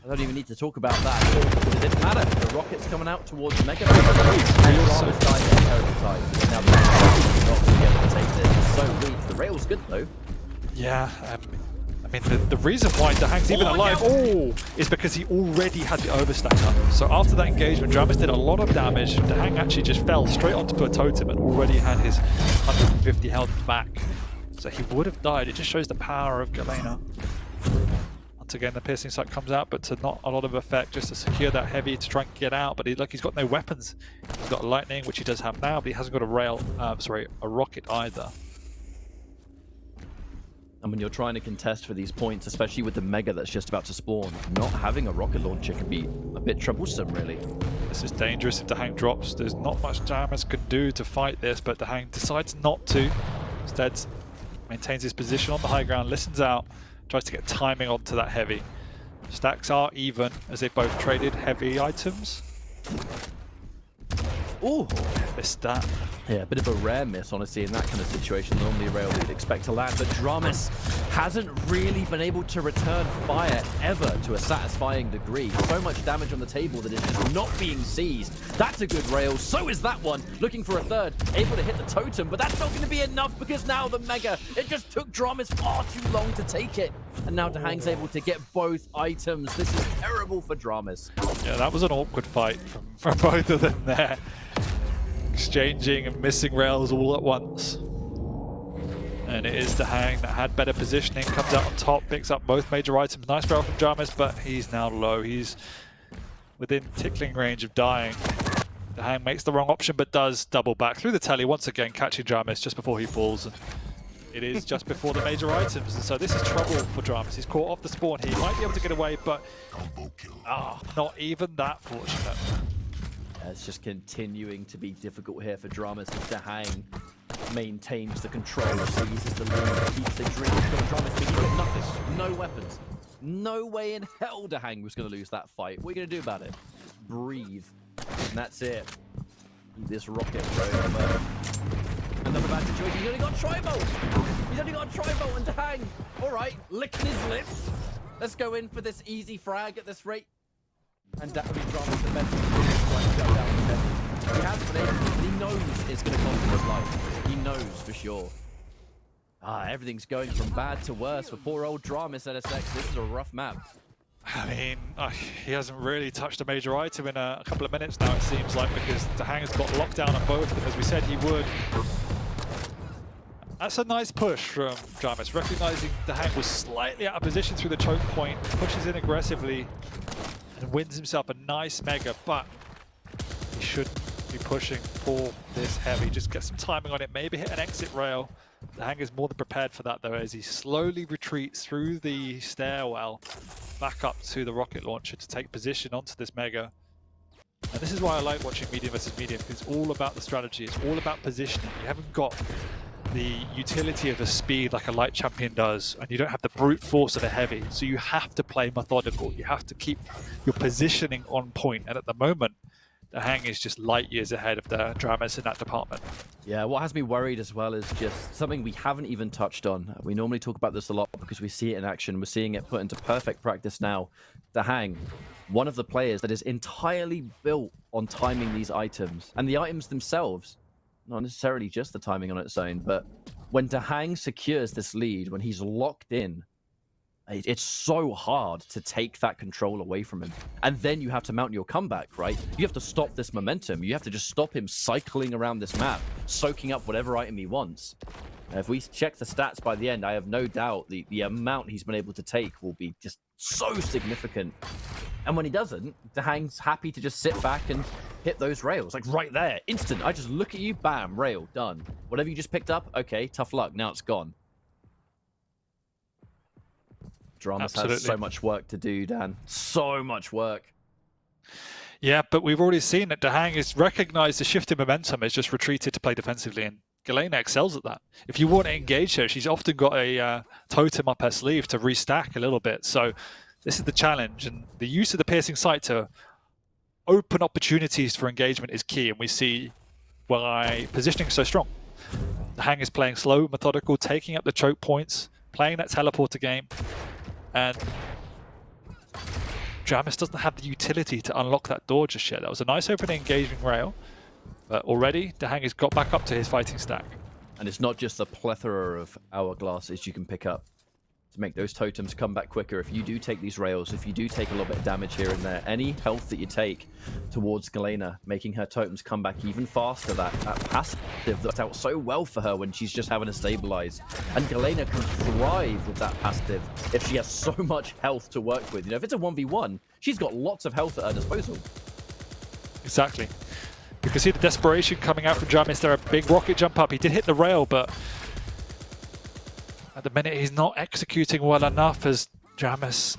I don't even need to talk about that. It didn't matter. The rocket's coming out towards Mega. And dramaS died in terrible time. Now the not to be able to take this. It's so weak. The rail's good though. Yeah, I mean, the reason why DaHanG's even alive is because he already had the overstack up. So after that engagement, dramiS did a lot of damage. DaHanG actually just fell straight onto a totem and already had his 150 health back. So he would have died. It just shows the power of Galena. Once again, the piercing sight comes out, but to not a lot of effect, just to secure that heavy to try and get out. But he's got no weapons. He's got lightning, which he does have now, but he hasn't got a rocket either. And when you're trying to contest for these points, especially with the Mega that's just about to spawn, not having a rocket launcher can be a bit troublesome, really. This is dangerous if DaHanG drops. There's not much dramiS can do to fight this, but DaHanG decides not to. Instead, maintains his position on the high ground, listens out, tries to get timing onto that heavy. Stacks are even, as they both traded heavy items. Ooh! Missed that. Yeah, a bit of a rare miss, honestly, in that kind of situation. Normally a rail we'd expect to land, but dramiS hasn't really been able to return fire ever to a satisfying degree. So much damage on the table that is just not being seized. That's a good rail. So is that one. Looking for a third. Able to hit the totem, but that's not going to be enough because now the Mega, it just took dramiS far too long to take it. And now DaHanG's able to get both items. This is terrible for dramiS. Yeah, that was an awkward fight from both of them there. Exchanging and missing rails all at once. And it is DaHanG that had better positioning, comes out on top, picks up both major items. Nice rail from dramiS, but he's now low. He's within tickling range of dying. DaHanG makes the wrong option, but does double back through the telly, once again catching dramiS just before he falls. And it is just before the major items, and so this is trouble for dramiS. He's caught off the spawn. He might be able to get away, but not even that fortunate. It's just continuing to be difficult here for dramiS as DaHanG maintains the control, seizes the lead, keeps the dream from dramiS, but he's got nothing, no weapons. No way in hell DaHanG was going to lose that fight. What are you going to do about it? Breathe. And that's it. Keep this rocket over. Another bad situation. He's only got Tri-Bolt. He's only got Tri-Bolt and DaHanG. All right, licking his lips. Let's go in for this easy frag at this rate. And dramiS the best. He has been able, he knows it's going to cost him his life. He knows for sure. Everything's going from bad to worse for poor old dramiS NSX. This is a rough map. I mean, he hasn't really touched a major item in a couple of minutes now, it seems like, because DaHanG has got lockdown on both of them, as we said he would. That's a nice push from dramiS, recognizing DaHanG was slightly out of position through the choke point, pushes in aggressively, and wins himself a nice Mega, but he shouldn't be pushing for this heavy. Just get some timing on it, maybe hit an exit rail. DaHanG is more than prepared for that though, as he slowly retreats through the stairwell back up to the rocket launcher to take position onto this Mega. And this is why I like watching medium versus medium, because it's all about the strategy, it's all about positioning. You haven't got the utility of a speed like a light champion does, and you don't have the brute force of a heavy, so you have to play methodical. You have to keep your positioning on point, and at the moment DaHanG is just light years ahead of the dramiS in that department. Yeah, what has me worried as well is just something we haven't even touched on. We normally talk about this a lot because we see it in action. We're seeing it put into perfect practice now. DaHanG, one of the players that is entirely built on timing these items, and the items themselves, not necessarily just the timing on its own, but when DaHanG secures this lead, when he's locked in, it's so hard to take that control away from him. And then you have to mount your comeback, right? You have to stop this momentum. You have to just stop him cycling around this map, soaking up whatever item he wants. If we check the stats by the end, I have no doubt the amount he's been able to take will be just so significant. And when he doesn't, DaHanG's happy to just sit back and hit those rails. Like right there, instant. I just look at you, bam, rail, done. Whatever you just picked up, okay, tough luck. Now it's gone. dramiS has so much work to do, Dan. So much work. Yeah, but we've already seen that DaHanG has recognized the shift in momentum, has just retreated to play defensively, and Galena excels at that. If you want to engage her, she's often got a totem up her sleeve to restack a little bit. So this is the challenge, and the use of the piercing sight to open opportunities for engagement is key, and we see why positioning is so strong. DaHanG is playing slow, methodical, taking up the choke points, playing that teleporter game, and dramiS doesn't have the utility to unlock that door just yet. That was a nice opening engaging rail, but already DaHanG has got back up to his fighting stack. And it's not just the plethora of hourglasses you can pick up to make those totems come back quicker. If you do take these rails, if you do take a little bit of damage here and there, any health that you take towards Galena, making her totems come back even faster, that passive that's out so well for her when she's just having to stabilize. And Galena can thrive with that passive if she has so much health to work with. You know, if it's a 1v1, she's got lots of health at her disposal. Exactly. You can see the desperation coming out from dramiS there. A big rocket jump up. He did hit the rail, but at the minute he's not executing well enough as dramiS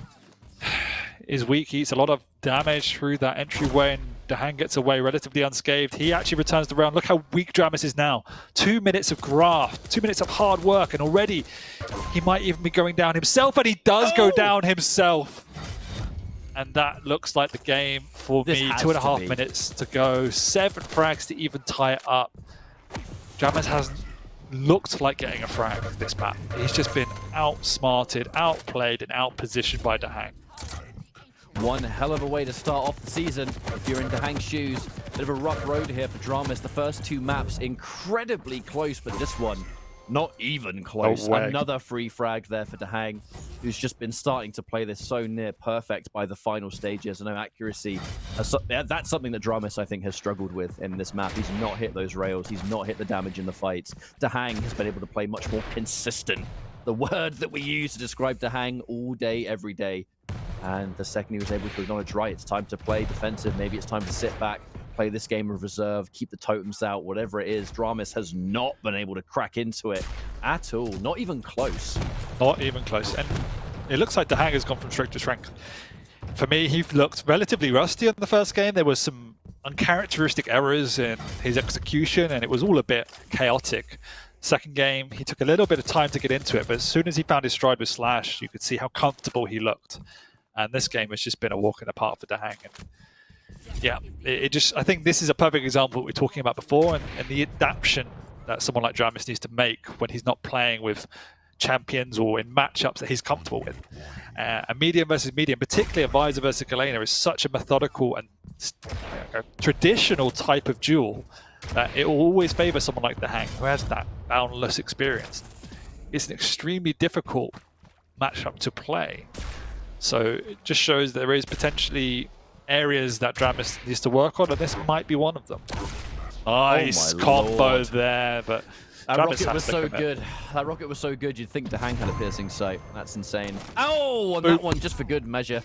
is weak. He eats a lot of damage through that entryway, and DaHanG gets away relatively unscathed. He actually returns the round. Look how weak dramiS is now. 2 minutes of graft, 2 minutes of hard work, and already he might even be going down himself, and he does go down himself. And that looks like the game for me. 2.5 minutes to go. 7 frags to even tie it up. dramiS hasn't looked like getting a frag this map. He's just been outsmarted, outplayed, and outpositioned by DaHanG. One hell of a way to start off the season if you're in DaHanG's shoes. Bit of a rough road here for dramiS. The first 2 maps incredibly close, but this one not even close. Another free frag there for DaHanG, who's just been starting to play this so near perfect by the final stages. And no accuracy. That's something that dramiS, I think, has struggled with in this map. He's not hit those rails. He's not hit the damage in the fights. DaHanG has been able to play much more consistent. The word that we use to describe DaHanG all day, every day. And the second he was able to acknowledge, right, it's time to play defensive. Maybe it's time to sit back, play this game of reserve, keep the totems out, whatever it is. dramiS has not been able to crack into it at all. Not even close. Not even close. And it looks like DaHanG has gone from strength to strength. For me, he looked relatively rusty in the first game. There was some uncharacteristic errors in his execution, and it was all a bit chaotic. Second game, he took a little bit of time to get into it, but as soon as he found his stride with Slash, you could see how comfortable he looked. And this game has just been a walk in the park for DaHanG. And yeah, I think this is a perfect example of what we were talking about before, and the adaptation that someone like dramiS needs to make when he's not playing with champions or in matchups that he's comfortable with. A medium versus medium, particularly a Visor versus Galena, is such a methodical and traditional type of duel that it will always favor someone like DaHanG, who has that boundless experience. It's an extremely difficult matchup to play. So it just shows there is potentially areas that dramiS needs to work on, and this might be one of them. Nice combo there, but that rocket was so good. That rocket was so good, you'd think DaHanG had a piercing sight. That's insane. Oh, and that one just for good measure.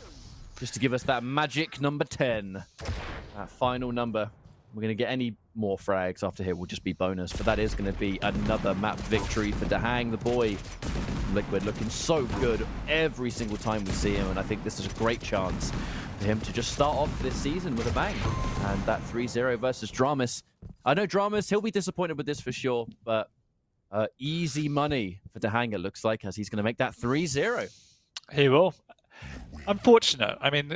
Just to give us that magic number 10. That final number. We're going to get any more frags after here will just be bonus, but that is going to be another map victory for DaHanG, the boy. Liquid looking so good every single time we see him, and I think this is a great chance for him to just start off this season with a bang. And that 3-0 versus dramiS. I know dramiS, he'll be disappointed with this for sure, but easy money for DaHanG, it looks like, as he's going to make that 3-0. He will. Unfortunate. I mean,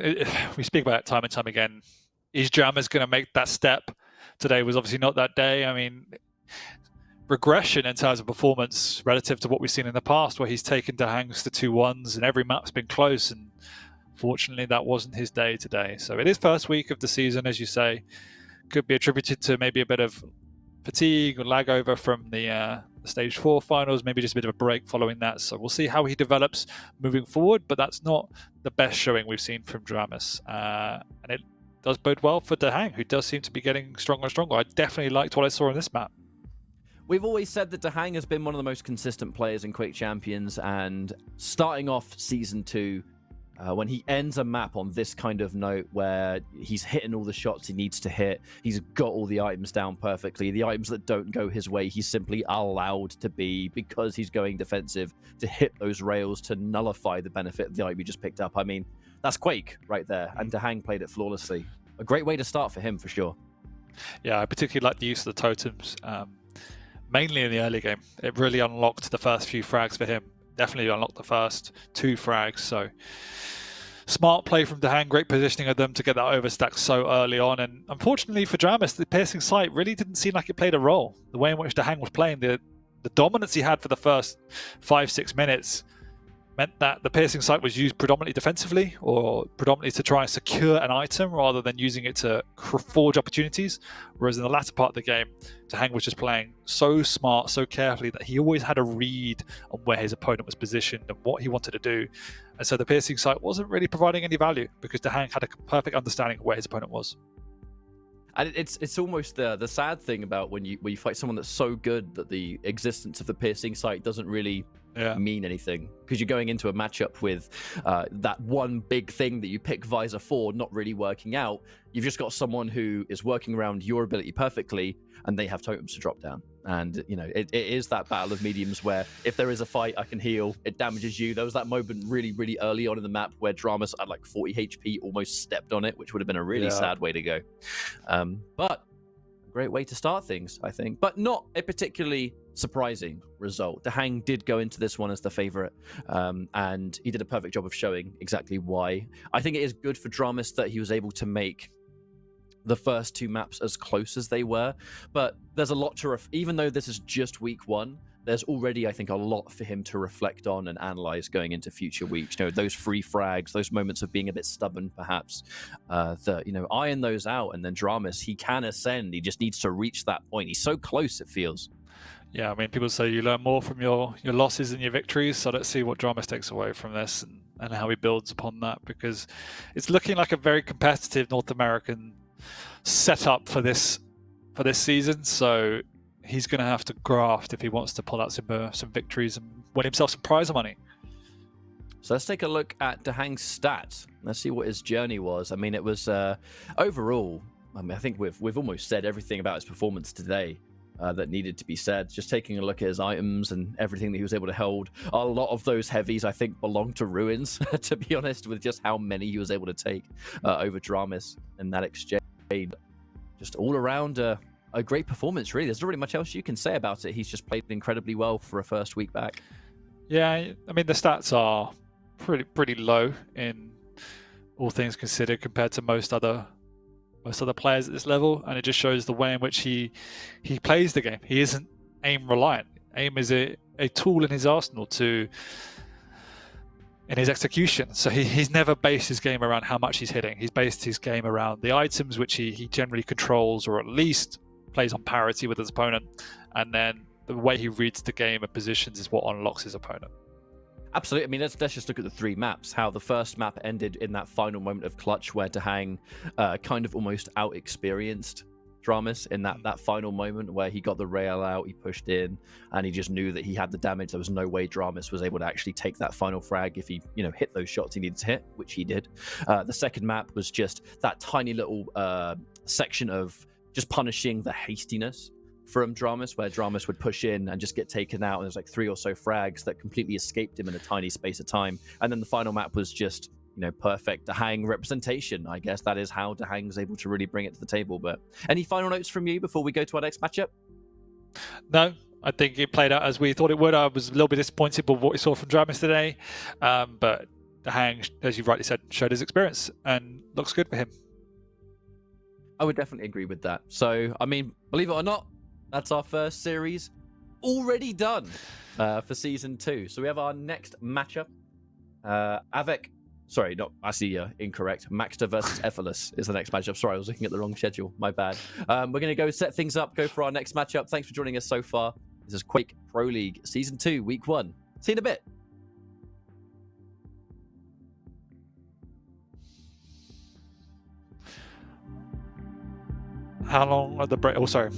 we speak about it time and time again. Is dramiS going to make that step? Today was obviously not that day. I mean, regression in terms of performance relative to what we've seen in the past, where he's taken DaHanG's to 2-1s and every map's been close, and fortunately that wasn't his day today. So it is first week of the season, as you say. Could be attributed to maybe a bit of fatigue or lag over from the Stage 4 finals, maybe just a bit of a break following that. So we'll see how he develops moving forward, but that's not the best showing we've seen from dramiS. And it does bode well for DaHanG, who does seem to be getting stronger and stronger. I definitely liked what I saw in this map. We've always said that DaHanG has been one of the most consistent players in Quake Champions, and starting off Season 2, when he ends a map on this kind of note where he's hitting all the shots he needs to hit, he's got all the items down perfectly, the items that don't go his way, he's simply allowed to be, because he's going defensive, to hit those rails to nullify the benefit of the item you just picked up. I mean, that's Quake right there, and DaHanG played it flawlessly. A great way to start for him, for sure. Yeah, I particularly like the use of the totems, mainly in the early game. It really unlocked the first few frags for him. Definitely unlocked the first 2 frags, so smart play from DaHanG, great positioning of them to get that overstack so early on. And unfortunately for dramiS, the piercing sight really didn't seem like it played a role. The way in which DaHanG was playing, the dominance he had for the first 5-6 minutes meant that the piercing sight was used predominantly defensively, or predominantly to try and secure an item rather than using it to forge opportunities. Whereas in the latter part of the game, DaHanG was just playing so smart, so carefully, that he always had a read on where his opponent was positioned and what he wanted to do. And so the piercing sight wasn't really providing any value because DaHanG had a perfect understanding of where his opponent was. And it's almost the sad thing about when you fight someone that's so good that the existence of the piercing sight doesn't really mean anything, because you're going into a matchup with that one big thing that you pick Visor for not really working out. You've just got someone who is working around your ability perfectly, and they have totems to drop down. And it is that battle of mediums where if there is a fight, I can heal, it damages you. There was that moment really early on in the map where dramiS at like 40 HP almost stepped on it, which would have been a really sad way to go. But a great way to start things, I think, but not a particularly surprising result. DaHanG did go into this one as the favorite, and he did a perfect job of showing exactly why. I think it is good for dramiS that he was able to make the first two maps as close as they were, but there's a lot to even though this is just week one, there's already, I think, a lot for him to reflect on and analyze going into future weeks. Those free frags, those moments of being a bit stubborn, perhaps, iron those out, and then dramiS, he can ascend. He just needs to reach that point. He's so close, it feels. Yeah, I mean, people say you learn more from your losses than your victories, so let's see what dramiS takes away from this and how he builds upon that, because it's looking like a very competitive North American setup for this season. So he's going to have to graft if he wants to pull out some victories and win himself some prize money. So let's take a look at DaHanG's stats. Let's see what his journey was. I mean, it was overall, I think we've almost said everything about his performance today that needed to be said. Just taking a look at his items and everything that he was able to hold. A lot of those heavies, I think, belong to ruins, to be honest, with just how many he was able to take over dramiS in that exchange. Just all around a great performance, really. There's not really much else you can say about it. He's just played incredibly well for a first week back. Yeah, I mean, the stats are pretty low in all things considered compared to most other players at this level, and it just shows the way in which he plays the game. He isn't aim reliant. Aim is a tool in his arsenal in his execution. So he's never based his game around how much he's hitting. He's based his game around the items which he generally controls, or at least plays on parity with his opponent, and then the way he reads the game and positions is what unlocks his opponent. Absolutely. I mean, let's just look at the three maps. How the first map ended in that final moment of clutch where DaHanG kind of almost out-experienced dramiS in that final moment where he got the rail out, he pushed in, and he just knew that he had the damage. There was no way dramiS was able to actually take that final frag if he, hit those shots he needed to hit, which he did. The second map was just that tiny little section of just punishing the hastiness from dramiS, where dramiS would push in and just get taken out, and there's like 3 or so frags that completely escaped him in a tiny space of time. And then the final map was just perfect DaHanG representation. I guess that is how DaHanG is able to really bring it to the table. But any final notes from you before we go to our next matchup? No, I think it played out as we thought it would. I was a little bit disappointed with what we saw from dramiS today, but DaHanG, as you rightly said, showed his experience and looks good for him. I would definitely agree with that. So, I mean, believe it or not, that's our first series already done for season 2. So we have our next matchup. Incorrect. Maxter versus Ephesus is the next matchup. Sorry, I was looking at the wrong schedule. My bad. We're going to go set things up, go for our next matchup. Thanks for joining us so far. This is Quake Pro League Season 2, Week 1. See you in a bit. How long are the break? Oh, sorry.